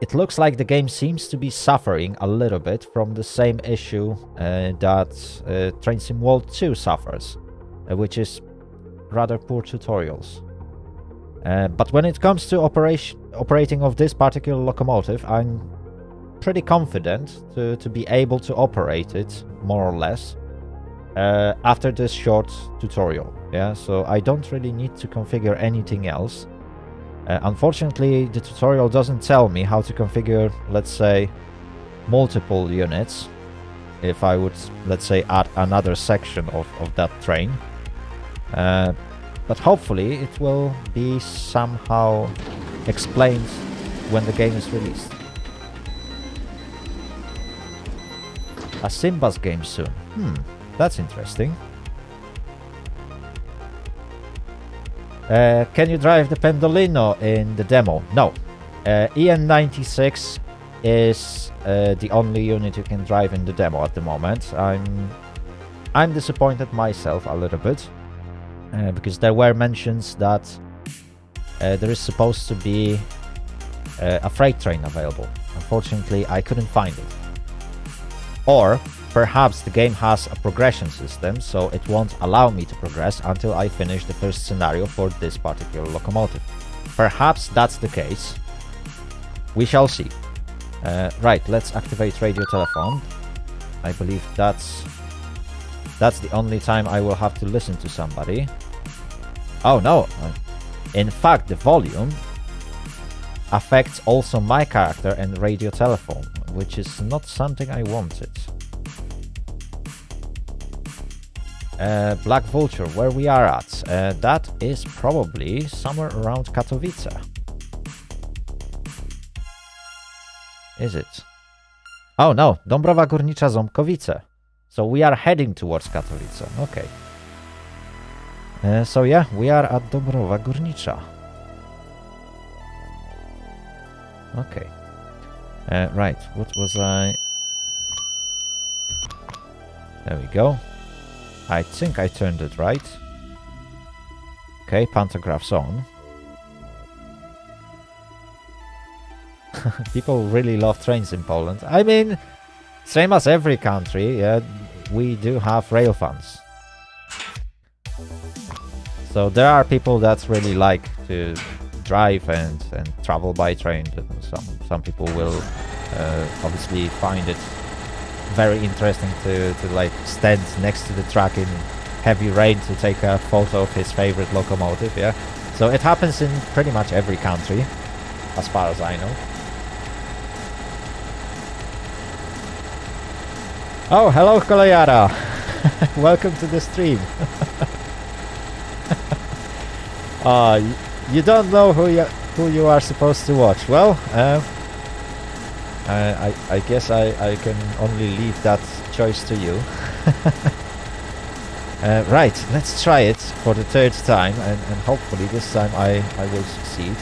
it looks like the game seems to be suffering a little bit from the same issue that Train Sim World 2 suffers, which is rather poor tutorials. But when it comes to operating of this particular locomotive, I'm pretty confident to be able to operate it more or less after this short tutorial. Yeah, so I don't really need to configure anything else. Unfortunately, the tutorial doesn't tell me how to configure, let's say, multiple units if I would, let's say, add another section of that train. But hopefully it will be somehow explained when the game is released. A Simbas game soon. That's interesting. Can you drive the Pendolino in the demo? No. EN96 is the only unit you can drive in the demo at the moment. I'm disappointed myself a little bit, because there were mentions that there is supposed to be a freight train available. Unfortunately, I couldn't find it. Or perhaps the game has a progression system, so it won't allow me to progress until I finish the first scenario for this particular locomotive. Perhaps that's the case. We shall see. Right, let's activate radio telephone. I believe that's the only time I will have to listen to somebody. Oh no! In fact, the volume affects also my character and radio telephone, which is not something I wanted. Black Vulture, where we are at, that is probably somewhere around Katowice. Is it? Oh no, Dąbrowa Górnicza, Ząbkowice. So we are heading towards Katowice. Okay. So yeah, we are at Dąbrowa Górnicza. Okay. Right, what was I... There we go. I think I turned it right. Okay, pantographs on. People really love trains in Poland. I mean, same as every country, yeah, we do have rail fans. So there are people that really like to drive and travel by train. Some people will obviously find it very interesting to like stand next to the track in heavy rain to take a photo of his favorite locomotive. Yeah, so it happens in pretty much every country, as far as I know. Oh, hello Kolejara. Welcome to the stream. You don't know who you are supposed to watch. Well, I guess I can only leave that choice to you. Right, let's try it for the third time, and hopefully this time I will succeed.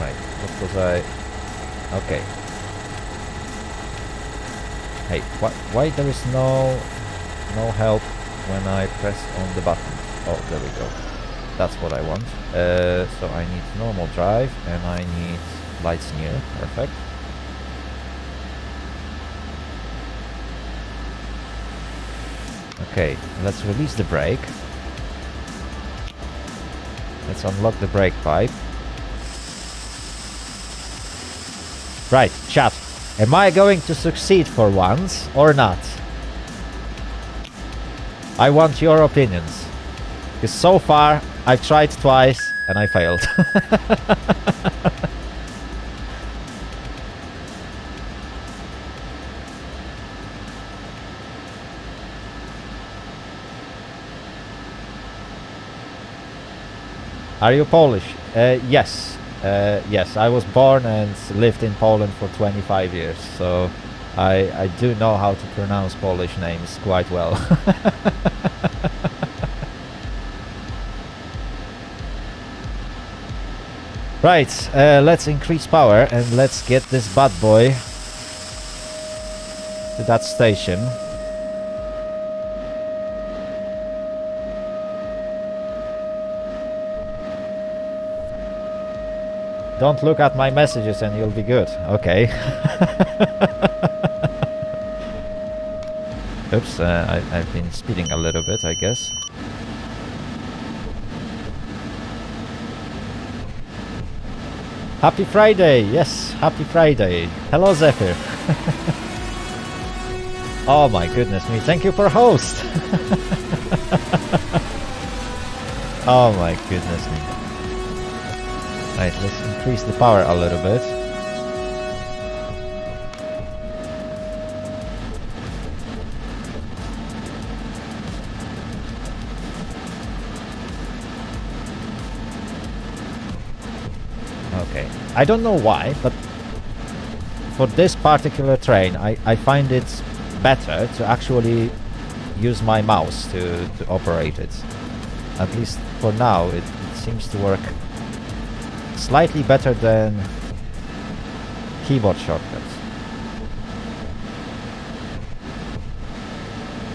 Right, what was I... Okay. Hey, why there is no help when I press on the button? Oh, there we go. That's what I want. So I need normal drive and I need lights near. Perfect. Okay, let's release the brake. Let's unlock the brake pipe. Right, chat. Am I going to succeed for once or not? I want your opinions. Because so far, I've tried twice and I failed. Are you Polish? Yes. Yes, I was born and lived in Poland for 25 years, so I do know how to pronounce Polish names quite well. Right, let's increase power and let's get this bad boy to that station. Don't look at my messages and you'll be good. Okay. Oops, I've been speeding a little bit, I guess. Happy Friday! Yes, happy Friday. Hello, Zephyr. Oh my goodness me, thank you for host. Oh my goodness me. Right, let's increase the power a little bit. Okay, I don't know why, but for this particular train, I find it better to actually use my mouse to operate it. At least for now, it seems to work slightly better than keyboard shortcuts.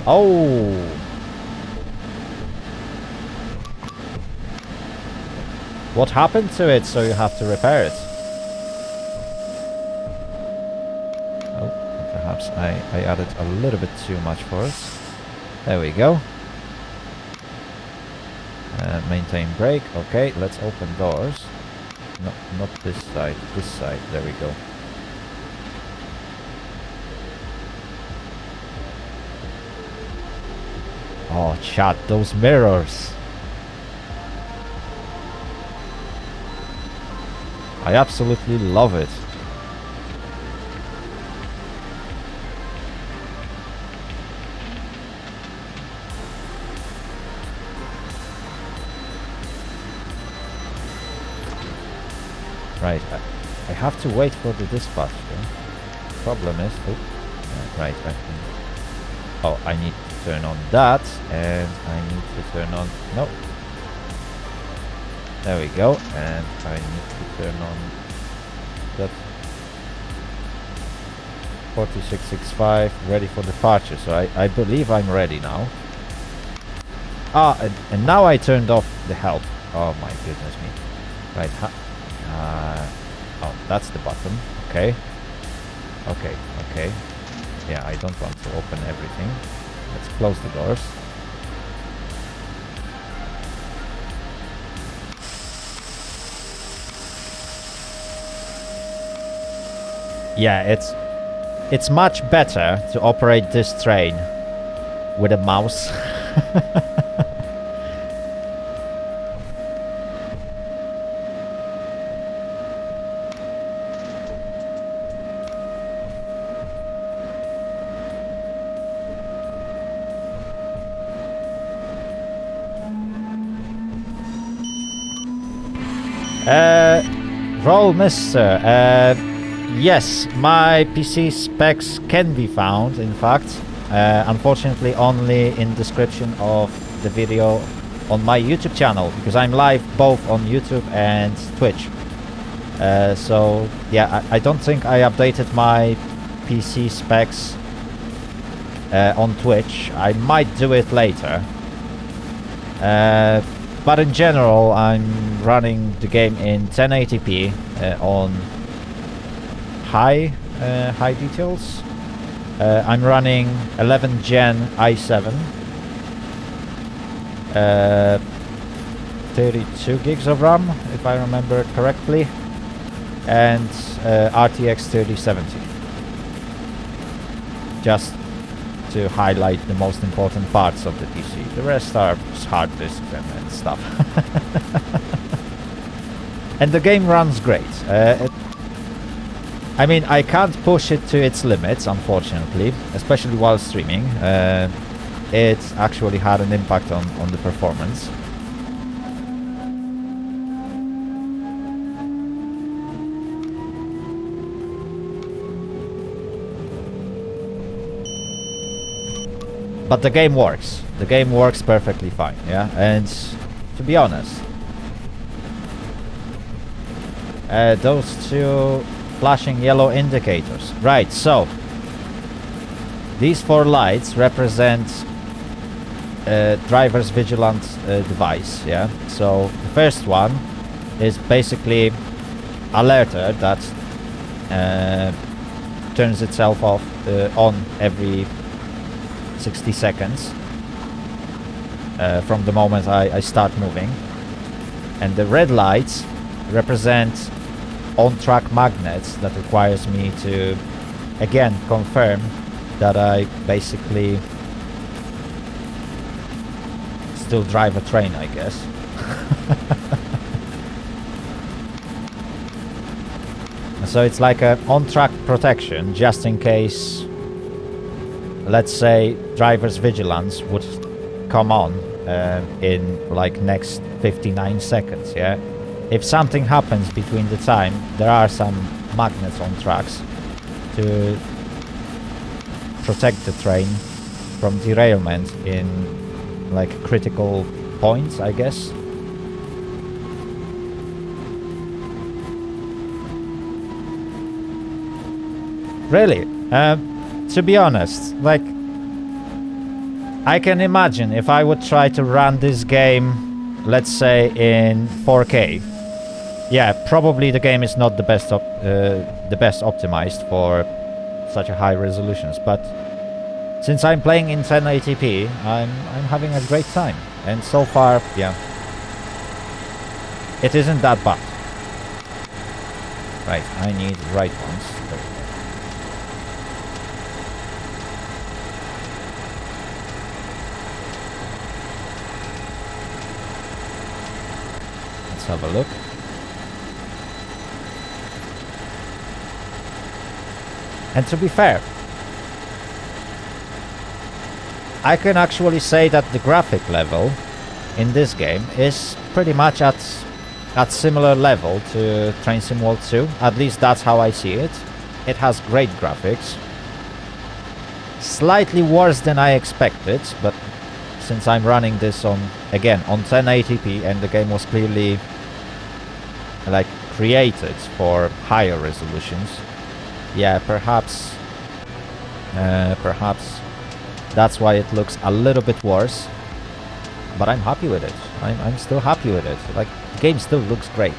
Oh! What happened to it so you have to repair it? Oh, perhaps I added a little bit too much force. There we go. Maintain brake. Okay, let's open doors. No, not this side, this side. There we go. Oh, chat, those mirrors. I absolutely love it. Right, I have to wait for the dispatch. Problem is, right, oh, I need to turn on that, and I need to turn on, no. There we go, and I need to turn on that 4665, ready for departure. So I believe I'm ready now. Ah, and now I turned off the help. Oh my goodness me. Right, oh, that's the button. Okay. Okay, okay. Yeah, I don't want to open everything. Let's close the doors. Yeah, it's much better to operate this train with a mouse. Roll Mister, yes, my PC specs can be found, in fact, unfortunately only in description of the video on my YouTube channel, because I'm live both on YouTube and Twitch. So yeah, I don't think I updated my PC specs on Twitch. I might do it later. But in general, I'm running the game in 1080p on high details. I'm running 11 Gen i7, 32 gigs of RAM, if I remember it correctly, and RTX 3070. Just to highlight the most important parts of the PC. The rest are just hard disks and stuff. And the game runs great. I mean, I can't push it to its limits, unfortunately, especially while streaming. It actually had an impact on the performance. But the game works. The game works perfectly fine, yeah? And to be honest, those two flashing yellow indicators. Right, so these 4 lights represent driver's vigilant device, yeah? So the first one is basically alerter that turns itself off on every 60 seconds from the moment I start moving. And the red lights represent on-track magnets that requires me to again confirm that I basically still drive a train, I guess. So it's like a on-track protection just in case, let's say, driver's vigilance would come on in like next 59 seconds, yeah? If something happens between the time, there are some magnets on tracks to protect the train from derailment in like critical points, I guess. Really? To be honest, like, I can imagine if I would try to run this game, let's say in 4K. Yeah, probably the game is not the best optimized for such a high resolutions, but since I'm playing in 1080p, I'm having a great time, and so far, yeah, it isn't that bad. Right, I need right ones. There we go. Let's have a look. And to be fair, I can actually say that the graphic level in this game is pretty much at similar level to Train Sim World 2. At least that's how I see it. It has great graphics. Slightly worse than I expected, but since I'm running this on 1080p, and the game was clearly like created for higher resolutions, yeah, perhaps that's why it looks a little bit worse, but I'm happy with it. I'm still happy with it. Like, the game still looks great.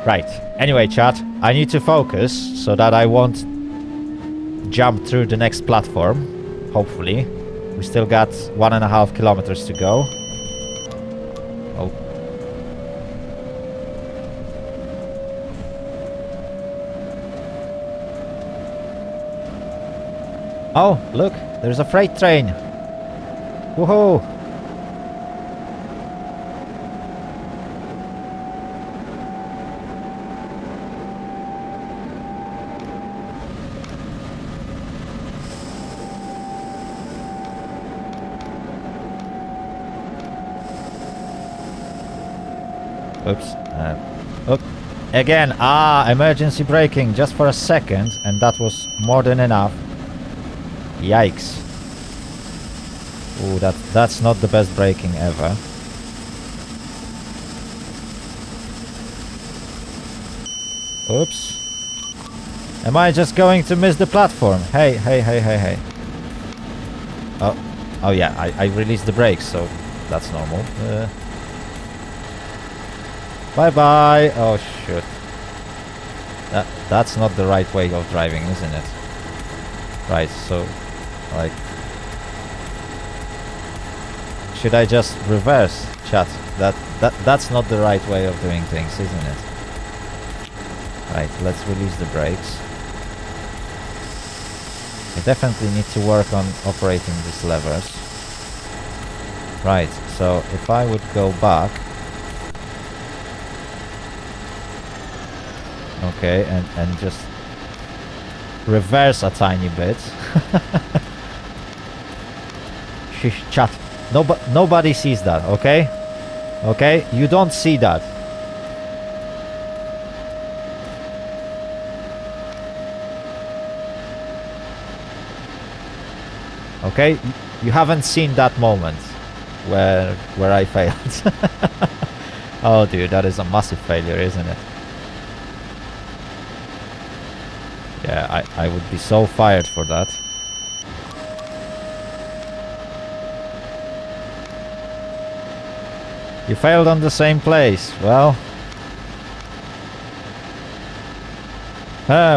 Right, anyway chat, I need to focus so that I won't jump through the next platform, hopefully. We still got 1.5 kilometers to go. Oh. Oh, look, there's a freight train. Woohoo! Oops. Again, emergency braking just for a second, and that was more than enough. Yikes. Ooh, that's not the best braking ever. Oops. Am I just going to miss the platform? Hey, hey, hey, hey, hey. Oh yeah, I released the brakes, so that's normal. Bye-bye. Oh, shoot. That's not the right way of driving, isn't it? Right, so, like... Should I just reverse, chat? That's not the right way of doing things, isn't it? Right, let's release the brakes. I definitely need to work on operating these levers. Right, so if I would go back... Okay, and just reverse a tiny bit. Shush, chat. Nobody sees that, okay? Okay? You don't see that. Okay? You haven't seen that moment where I failed. Oh dude, that is a massive failure, isn't it? Yeah, I would be so fired for that. You failed on the same place. Well...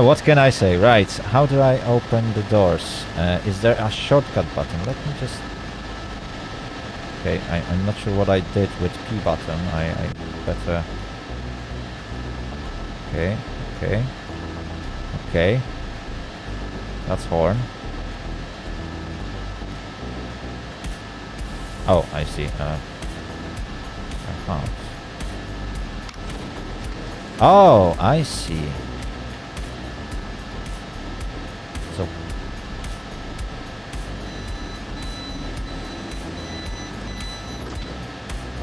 what can I say? Right, how do I open the doors? Is there a shortcut button? Let me just... Okay, I'm not sure what I did with P button. I better... Okay, okay. Okay. That's horn. Oh, I see. Oh, I see. So...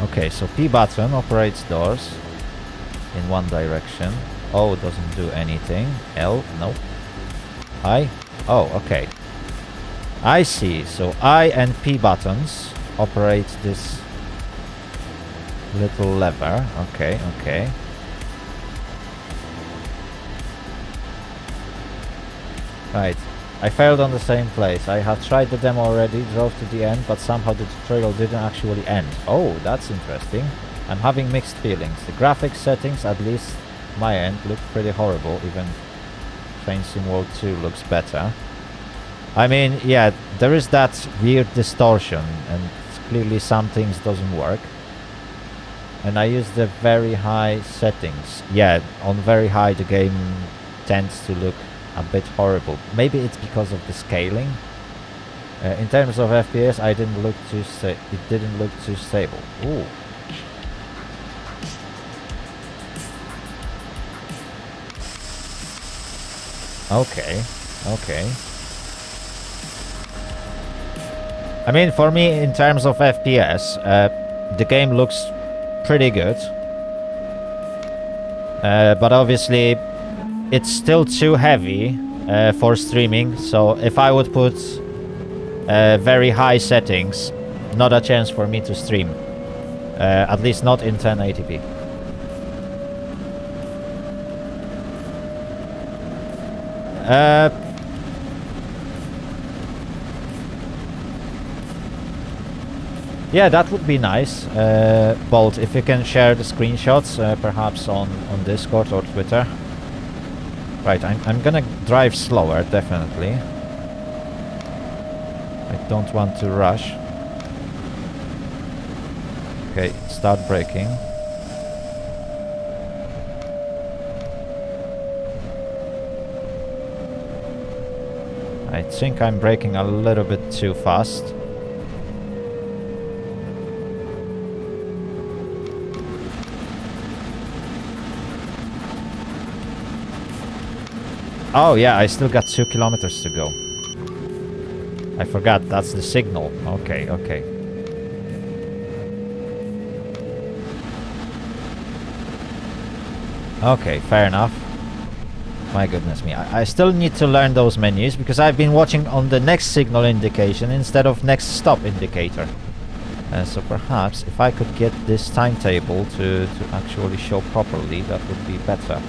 Okay, so P button operates doors in one direction. O doesn't do anything. L, nope. I? Oh, okay. I see. So I and P buttons operate this little lever. Okay, okay. Right. I failed on the same place. I have tried the demo already, drove to the end, but somehow the tutorial didn't actually end. Oh, that's interesting. I'm having mixed feelings. The graphics settings, at least my end, look pretty horrible. Even Train Sim World 2 looks better. I mean, yeah, there is that weird distortion, and clearly some things doesn't work. And I use the very high settings. Yeah, on very high the game tends to look a bit horrible. Maybe it's because of the scaling. In terms of FPS, it didn't look too stable. Ooh. Okay, okay. I mean, for me, in terms of FPS, the game looks pretty good. But obviously, it's still too heavy for streaming. So if I would put very high settings, not a chance for me to stream. At least not in 1080p. Yeah, that would be nice. Bolt, if you can share the screenshots, perhaps on Discord or Twitter. Right, I'm gonna drive slower, definitely. I don't want to rush. Okay, start braking. I think I'm braking a little bit too fast. Oh yeah, I still got 2 kilometers to go. I forgot, that's the signal. Okay, okay. Okay, fair enough. My goodness me, I still need to learn those menus because I've been watching on the next signal indication instead of next stop indicator. So perhaps if I could get this timetable to actually show properly, that would be better.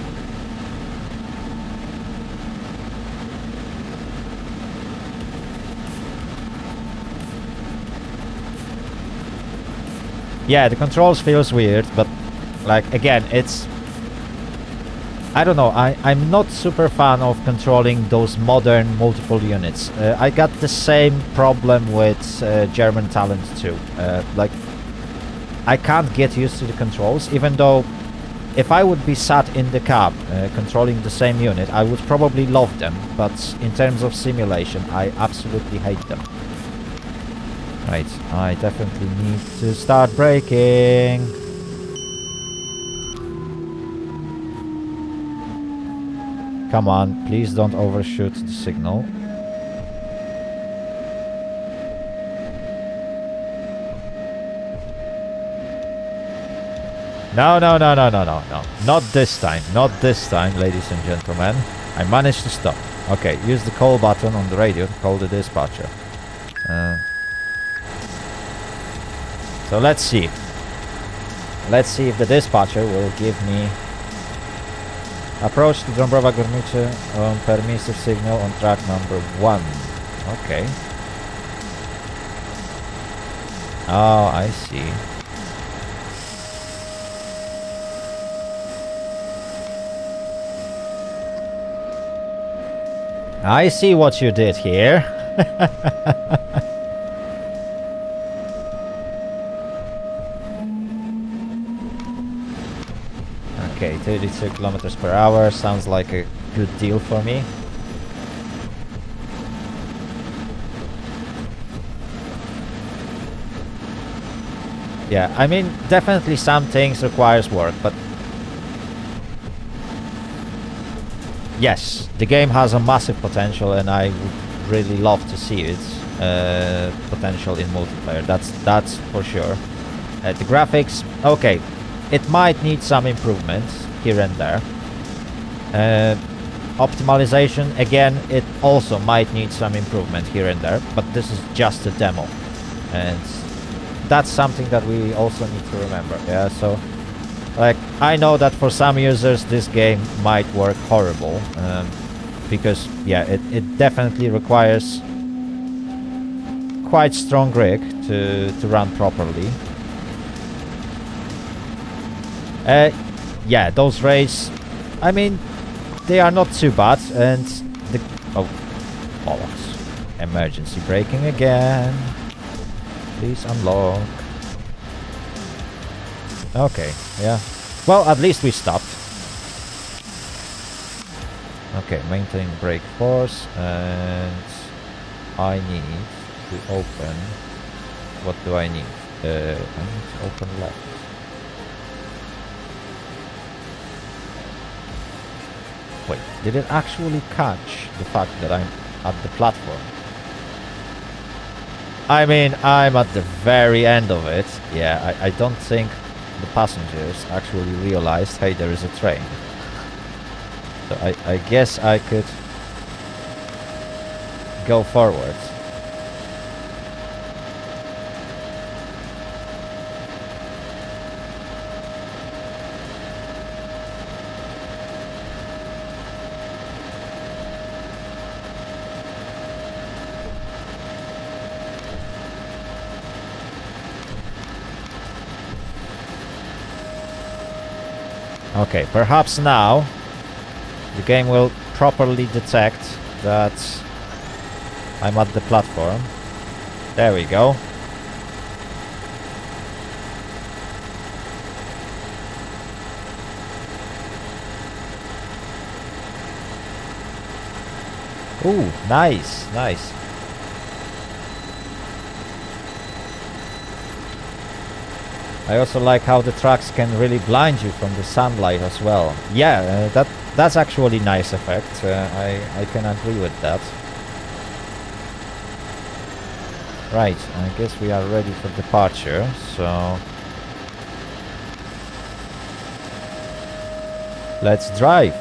Yeah, the controls feels weird, but like again, it's I don't know. I'm not super fan of controlling those modern multiple units. I got the same problem with German Talent 2. Like I can't get used to the controls, even though if I would be sat in the cab controlling the same unit, I would probably love them. But in terms of simulation, I absolutely hate them. Right, I definitely need to start braking. Come on, please don't overshoot the signal. No. Not this time. Not this time, ladies and gentlemen. I managed to stop. Okay, use the call button on the radio to call the dispatcher. So let's see. Let's see if the dispatcher will give me approach to Dąbrowa Górnicza on permissive signal on track number 1. Okay. Oh, I see. I see what you did here. Okay, 32 kilometers per hour sounds like a good deal for me. Yeah, I mean, definitely some things requires work, but yes, the game has a massive potential, and I would really love to see its potential in multiplayer. That's for sure. The graphics, okay, it might need some improvements here and there. Optimization, again, it also might need some improvement here and there, but this is just a demo, and that's something that we also need to remember. Yeah, so like I know that for some users this game might work horrible, because yeah, it definitely requires quite strong rig to run properly. Yeah, those rays, I mean, they are not too bad, and the oh, bollocks! Emergency braking again. Please unlock. Okay, yeah. Well, at least we stopped. Okay, maintain brake force, and I need to open. What do I need? I need to open left. Wait, did it actually catch the fact that I'm at the platform? I mean, I'm at the very end of it. Yeah, I don't think the passengers actually realized, hey, there is a train. So I guess I could go forward. Okay, perhaps now the game will properly detect that I'm at the platform. There we go. Ooh, nice, nice. I also like how the tracks can really blind you from the sunlight as well. Yeah, that's actually a nice effect. I can agree with that. Right, I guess we are ready for departure, so let's drive.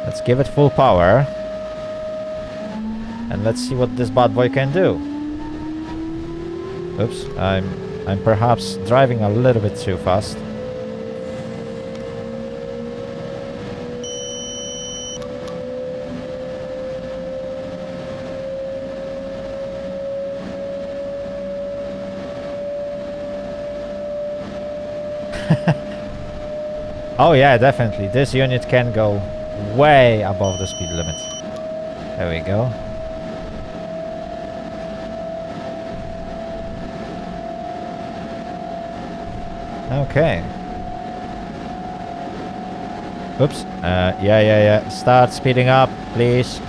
Let's give it full power, and let's see what this bad boy can do. Oops, I'm perhaps driving a little bit too fast. Oh yeah, definitely. This unit can go way above the speed limit. There we go. Okay. Oops. Yeah. Start speeding up, please.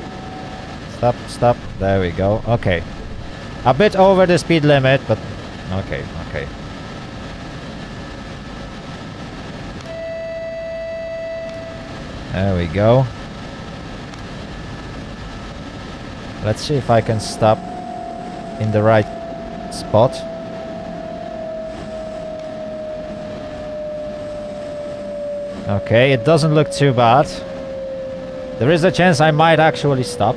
Stop. There we go. Okay. A bit over the speed limit, but okay. There we go. Let's see if I can stop in the right spot. Okay, it doesn't look too bad. There is a chance I might actually stop.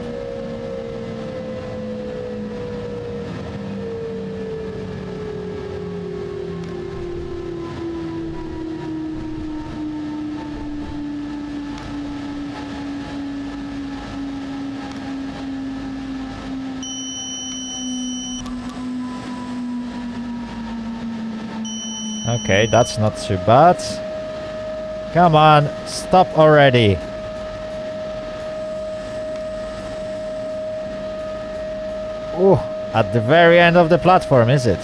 Okay, that's not too bad. Come on, stop already. Oh, at the very end of the platform, is it?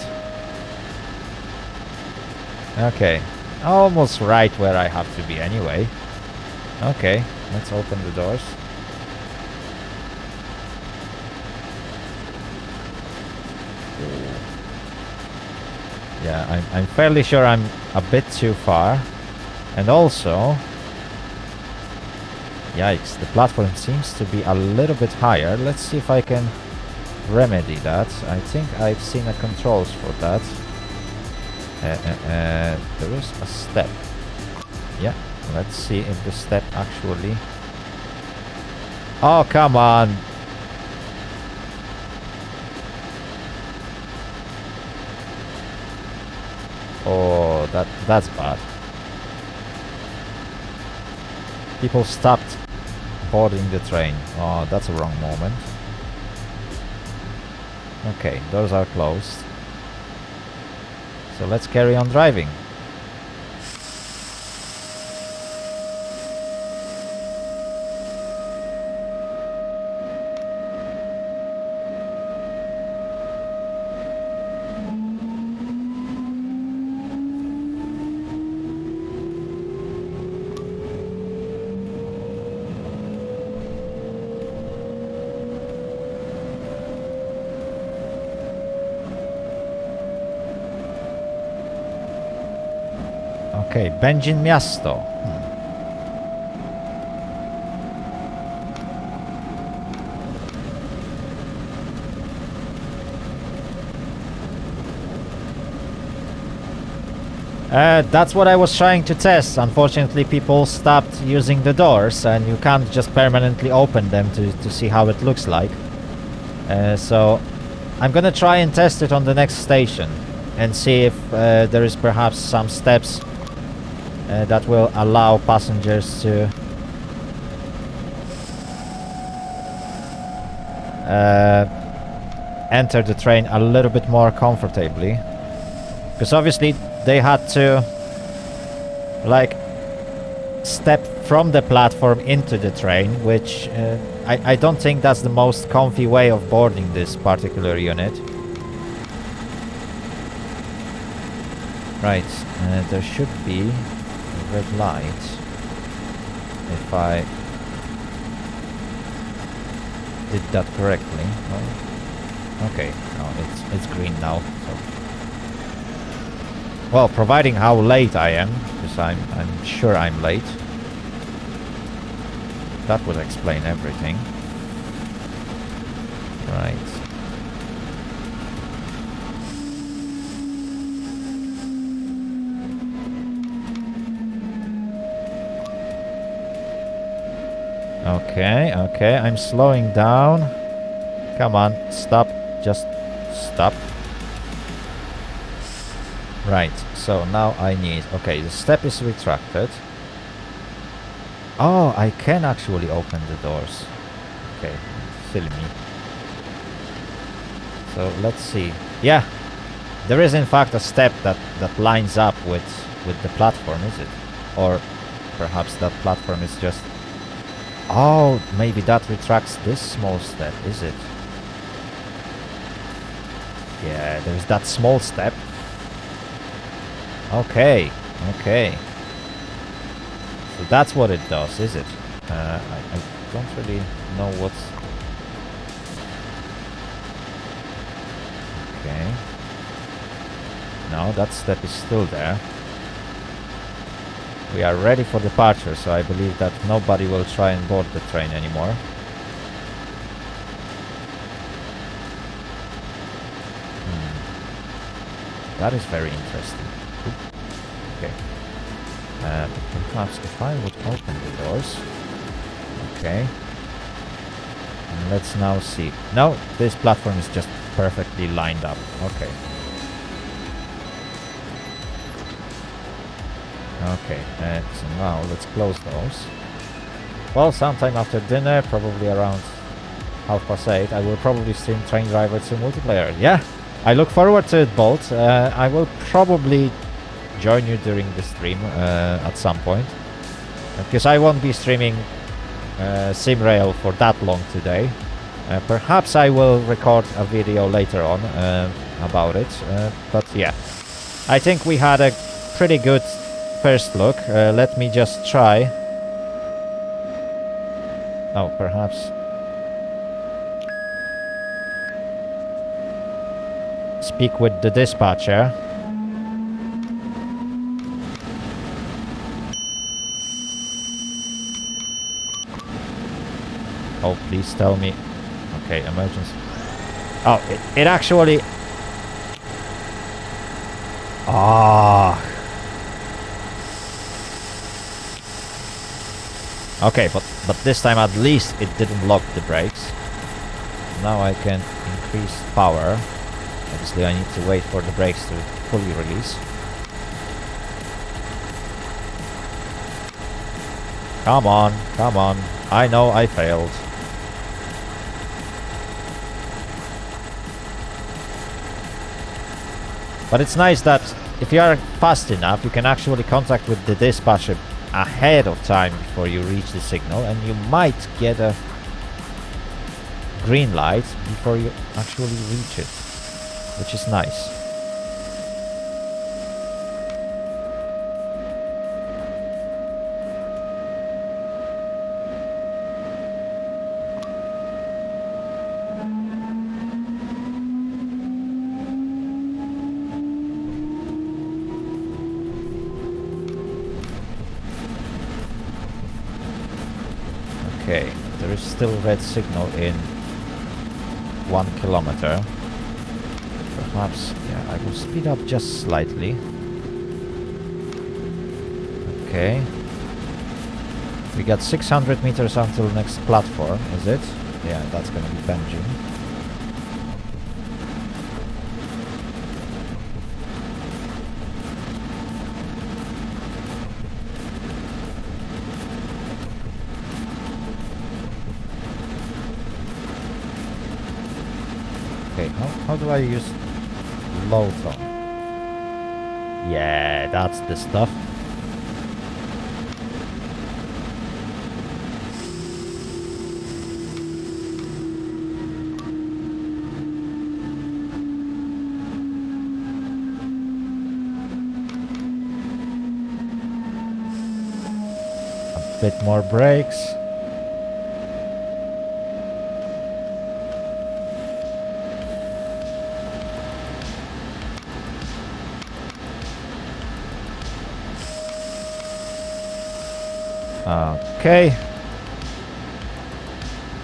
Okay, almost right where I have to be anyway. Okay, let's open the doors. Yeah, I'm fairly sure I'm a bit too far. And also, yikes, the platform seems to be a little bit higher. Let's see if I can remedy that. I think I've seen the controls for that. There is a step. Yeah, let's see if the step actually... Oh, come on! Oh, that's bad. People stopped boarding the train. Oh, that's a wrong moment. Okay, doors are closed. So let's carry on driving. Okay, Będzin Miasto. That's what I was trying to test. Unfortunately, people stopped using the doors, and you can't just permanently open them to see how it looks like. So I'm gonna try and test it on the next station and see if there is perhaps some steps that will allow passengers to enter the train a little bit more comfortably, because obviously they had to like step from the platform into the train, which I don't think that's the most comfy way of boarding this particular unit. Right, there should be a red light if I did that correctly. Oh, okay, no, it's green now. So. Well, providing how late I am, because I'm sure I'm late. That would explain everything. Right. Okay, I'm slowing down. Come on, stop. Just stop. Right, so now I need... Okay, the step is retracted. Oh, I can actually open the doors. Okay, silly me. So let's see. Yeah, there is in fact a step that lines up with with the platform, is it? Or perhaps that platform is just... Oh, maybe that retracts this small step, is it? Yeah, there's that small step. Okay, okay. So that's what it does, is it? I don't really know what's... Okay. No, that step is still there. We are ready for departure, so I believe that nobody will try and board the train anymore. That is very interesting. Okay. Perhaps if I would open the doors. Okay. And let's now see. No, this platform is just perfectly lined up. Okay. Okay, so now let's close those. Well, sometime after dinner, probably around 8:30, I will probably stream Train Driver 2 multiplayer. Yeah, I look forward to it, Bolt. I will probably join you during the stream at some point. Because I won't be streaming SimRail for that long today. Perhaps I will record a video later on about it. But yeah, I think we had a pretty good first look. Let me just try. Oh, perhaps. Speak with the dispatcher. Oh, please tell me. Okay, emergency. Oh, it actually... Ah. Okay, but this time at least it didn't lock the brakes. Now I can increase power. Obviously I need to wait for the brakes to fully release. Come on, come on. I know I failed. But it's nice that if you are fast enough, you can actually contact with the dispatcher ahead of time before you reach the signal, and you might get a green light before you actually reach it, which is nice. Okay, there is still red signal in 1 kilometer. Perhaps, yeah, I will speed up just slightly. Okay. We got 600 meters until next platform, is it? Yeah, that's gonna be Benjamin. Okay, how do I use low tone? Yeah, that's the stuff. A bit more brakes. Okay.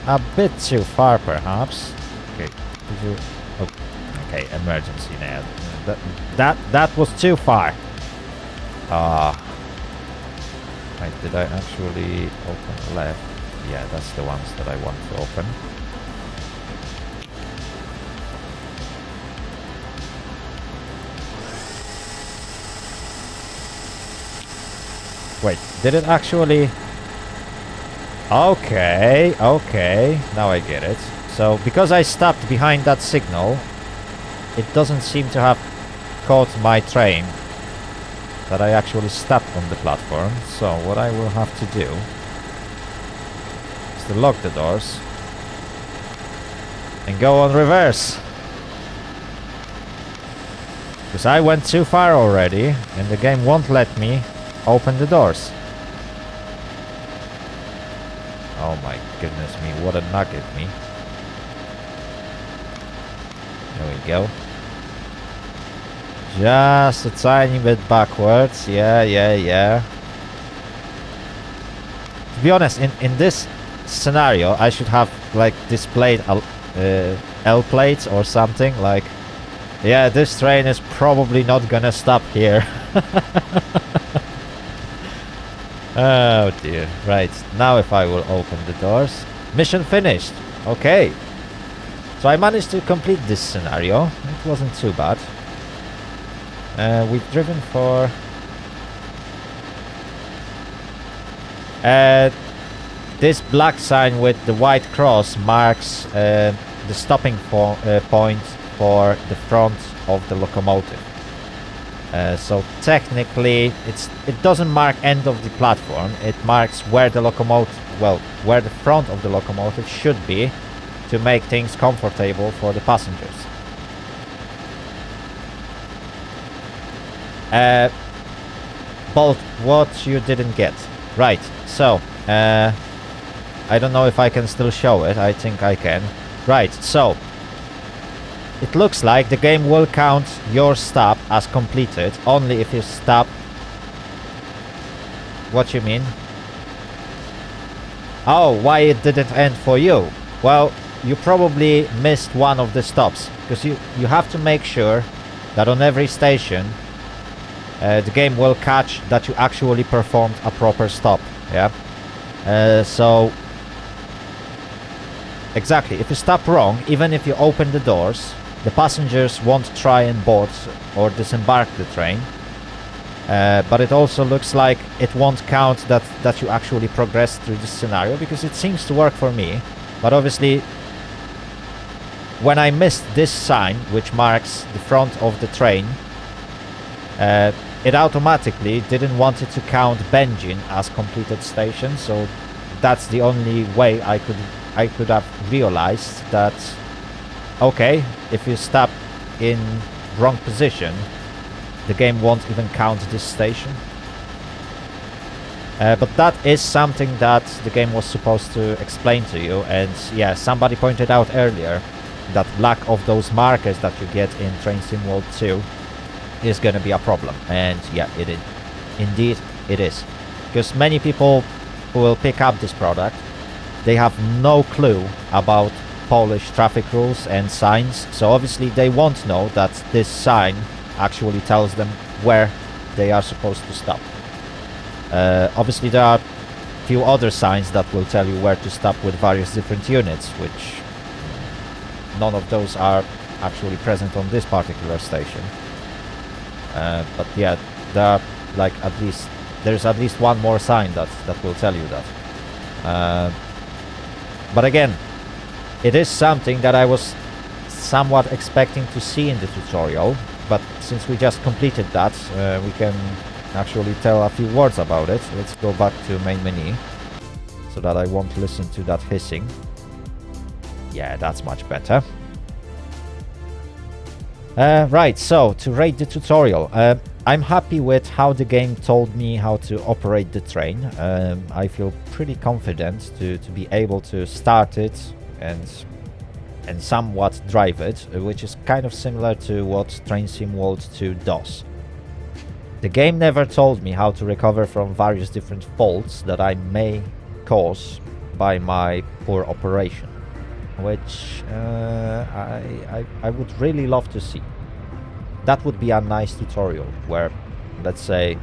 A bit too far, perhaps. Okay. Oh, okay, emergency now. That was too far. Wait, did I actually open left? Yeah, that's the ones that I want to open. Wait, did it actually... Okay, okay, now I get it. So, because I stopped behind that signal, it doesn't seem to have caught my train. that I actually stepped on the platform. So what I will have to do is to lock the doors and go on reverse. Because I went too far already and the game won't let me open the doors. Oh my goodness me, what a nugget me. There we go. Just a tiny bit backwards. Yeah. To be honest, in this scenario, I should have like displayed L plates or something. Like, yeah, this train is probably not gonna stop here. Oh dear. Right, now if I will open the doors. Mission finished. Okay. So I managed to complete this scenario. It wasn't too bad. We've driven for... this black sign with the white cross marks the stopping point for the front of the locomotive. So technically it doesn't mark end of the platform, it marks where the locomotive, well, where the front of the locomotive should be to make things comfortable for the passengers. Bolt, what you didn't get. Right, so I don't know if I can still show it. I think I can. Right, so it looks like the game will count your stop as completed only if you stop. What you mean? Oh, why it didn't end for you? Well, you probably missed one of the stops, because you have to make sure that on every station the game will catch that you actually performed a proper stop. Yeah. So exactly, if you stop wrong, even if you open the doors, the passengers won't try and board or disembark the train. But it also looks like it won't count that you actually progressed through this scenario, because it seems to work for me. But obviously, when I missed this sign, which marks the front of the train, it automatically didn't want it to count Benjin as completed station. So that's the only way I could have realized that, okay, if you stop in wrong position, the game won't even count this station. But that is something that the game was supposed to explain to you, and yeah, somebody pointed out earlier that lack of those markers that you get in Train Sim World 2 is going to be a problem. And yeah, indeed it is, because many people who will pick up this product, they have no clue about Polish traffic rules and signs, so obviously they won't know that this sign actually tells them where they are supposed to stop. Obviously there are a few other signs that will tell you where to stop with various different units, which none of those are actually present on this particular station. But yeah, there are like there's at least one more sign that will tell you that. But again, it is something that I was somewhat expecting to see in the tutorial, but since we just completed that, we can actually tell a few words about it. Let's go back to main menu so that I won't listen to that hissing. Yeah, that's much better. Right, so to rate the tutorial, I'm happy with how the game told me how to operate the train. I feel pretty confident to be able to start it and somewhat drive it, which is kind of similar to what Train Sim World 2 does. The game never told me how to recover from various different faults that I may cause by my poor operation, which I would really love to see. That would be a nice tutorial where, let's say,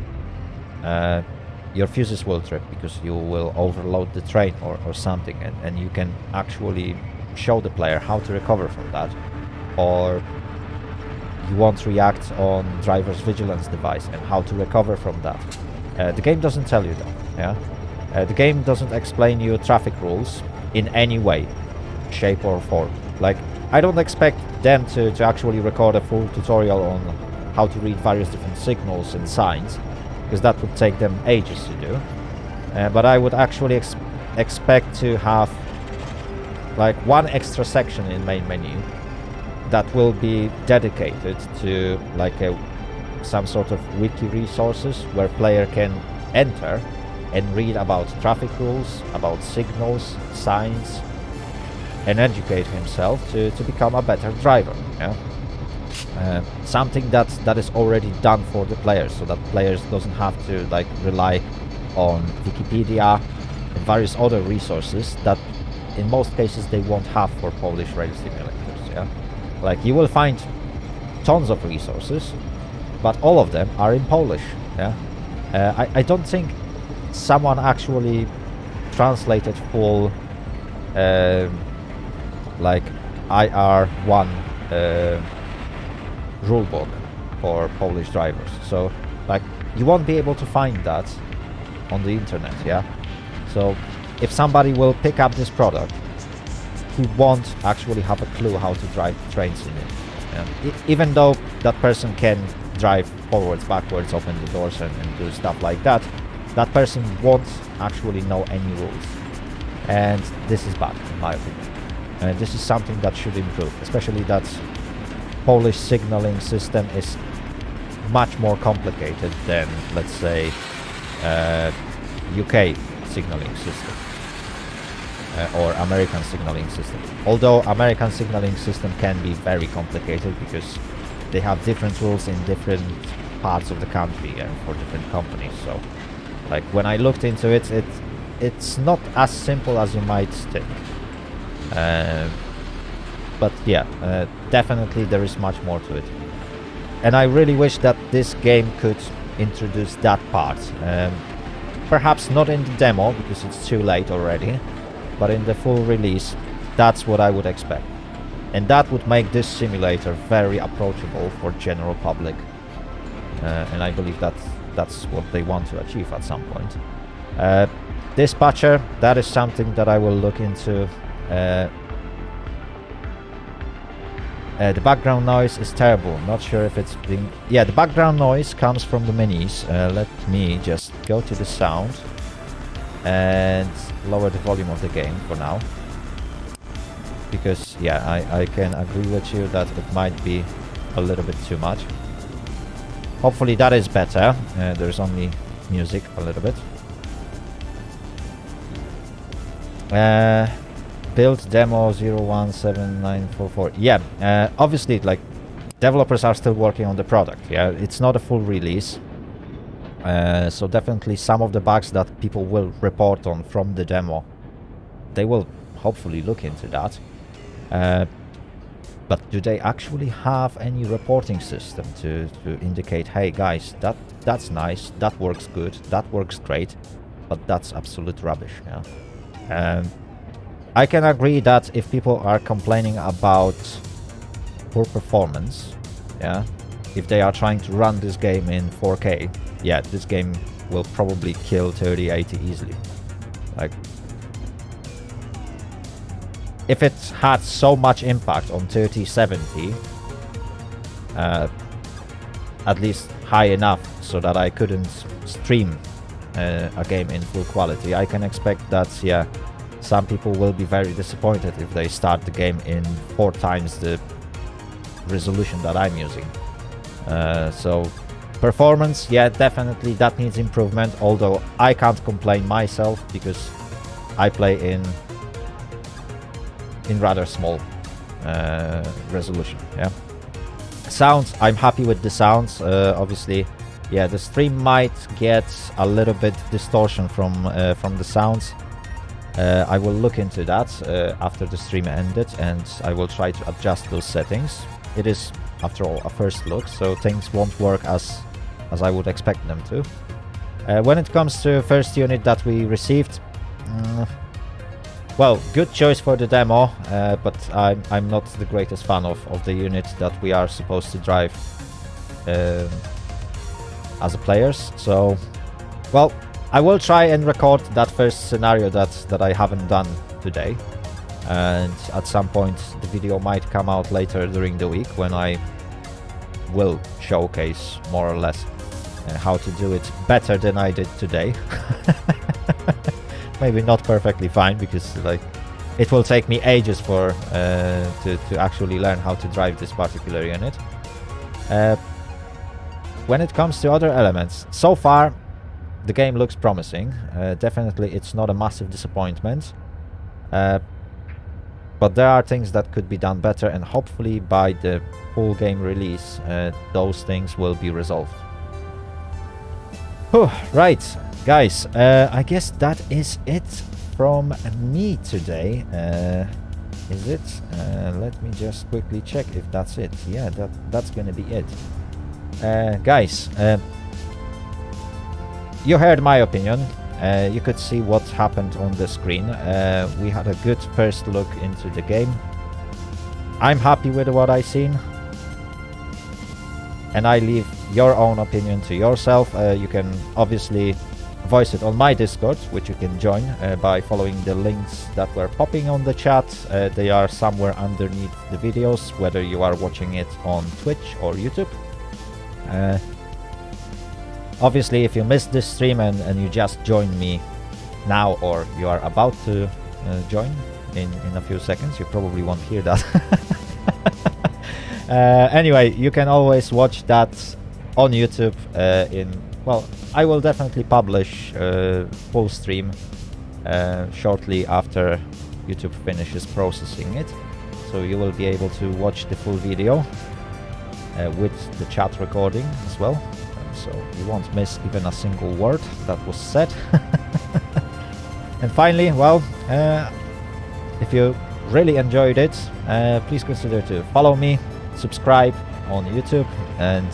your fuses will trip because you will overload the train or something, and you can actually show the player how to recover from that, or you won't react on driver's vigilance device and how to recover from that. The game doesn't tell you that. Yeah, the game doesn't explain you traffic rules in any way, shape or form. Like, I don't expect them to actually record a full tutorial on how to read various different signals and signs. because that would take them ages to do. But I would actually expect to have like one extra section in main menu that will be dedicated to like some sort of wiki resources where player can enter and read about traffic rules, about signals, signs, and educate himself to become a better driver. Yeah? Something that is already done for the players, so that players doesn't have to like rely on Wikipedia and various other resources that in most cases they won't have for Polish rail simulators. Yeah, like you will find tons of resources, but all of them are in Polish. Yeah, I don't think someone actually translated full like IR1 rulebook for Polish drivers, so like you won't be able to find that on the internet. Yeah, so if somebody will pick up this product, he won't actually have a clue how to drive trains in it. Yeah? Even though that person can drive forwards, backwards, open the doors and do stuff like that, that person won't actually know any rules. And this is bad, in my opinion. And this is something that should improve, especially that Polish signaling system is much more complicated than, let's say, UK signaling system or American signaling system. Although American signaling system can be very complicated because they have different rules in different parts of the country and for different companies. So, like when I looked into it, it's not as simple as you might think. But yeah, definitely there is much more to it. And I really wish that this game could introduce that part. Perhaps not in the demo, because it's too late already, but in the full release, that's what I would expect. And that would make this simulator very approachable for general public. And I believe that's what they want to achieve at some point. Dispatcher, that is something that I will look into. The background noise is terrible. Not sure if it's being... Yeah, the background noise comes from the menus. Let me just go to the sound and lower the volume of the game for now. Because, yeah, I can agree with you that it might be a little bit too much. Hopefully that is better. There's only music a little bit. Build demo 017944. Yeah, obviously, like, developers are still working on the product. Yeah, it's not a full release. So definitely some of the bugs that people will report on from the demo, they will hopefully look into that. But do they actually have any reporting system to indicate, hey guys, that's nice, that works good, that works great, but that's absolute rubbish. Yeah. I can agree that if people are complaining about poor performance, yeah, if they are trying to run this game in 4K, yeah, this game will probably kill 3080 easily. Like, if it had so much impact on 3070, at least high enough so that I couldn't stream a game in full quality, I can expect that, yeah, some people will be very disappointed if they start the game in 4 times the resolution that I'm using. So performance, yeah, definitely that needs improvement, although I can't complain myself because I play in rather small resolution. Yeah. Sounds, I'm happy with the sounds. Obviously, yeah, the stream might get a little bit distortion from the sounds. I will look into that after the stream ended, and I will try to adjust those settings. It is, after all, a first look, so things won't work as I would expect them to. When it comes to first unit that we received, well, good choice for the demo, but I'm not the greatest fan of the unit that we are supposed to drive as a players. So, well, I will try and record that first scenario that I haven't done today, and at some point the video might come out later during the week when I will showcase more or less how to do it better than I did today. Maybe not perfectly fine, because like it will take me ages for to actually learn how to drive this particular unit. When it comes to other elements, so far the game looks promising. Definitely it's not a massive disappointment, but there are things that could be done better, and hopefully by the full game release those things will be resolved. Whew, right, guys, I guess that is it from me today. Is it? Let me just quickly check if that's it. Yeah, that's gonna be it. Guys, you heard my opinion. You could see what happened on the screen. We had a good first look into the game. I'm happy with what I seen, and I leave your own opinion to yourself. You can obviously voice it on my Discord, which you can join by following the links that were popping on the chat. They are somewhere underneath the videos, whether you are watching it on Twitch or YouTube. Obviously, if you missed this stream and you just joined me now, or you are about to join in a few seconds, you probably won't hear that. Anyway, you can always watch that on YouTube. Well, I will definitely publish full stream shortly after YouTube finishes processing it, so you will be able to watch the full video with the chat recording as well, so you won't miss even a single word that was said. And finally, well, if you really enjoyed it, please consider to follow me, subscribe on YouTube, and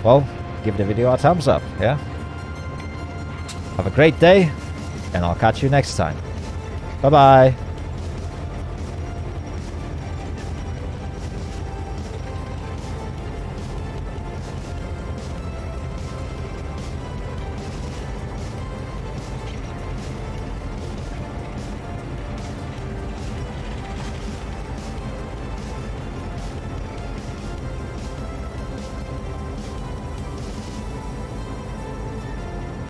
well, give the video a thumbs up. Yeah, have a great day, and I'll catch you next time. Bye bye.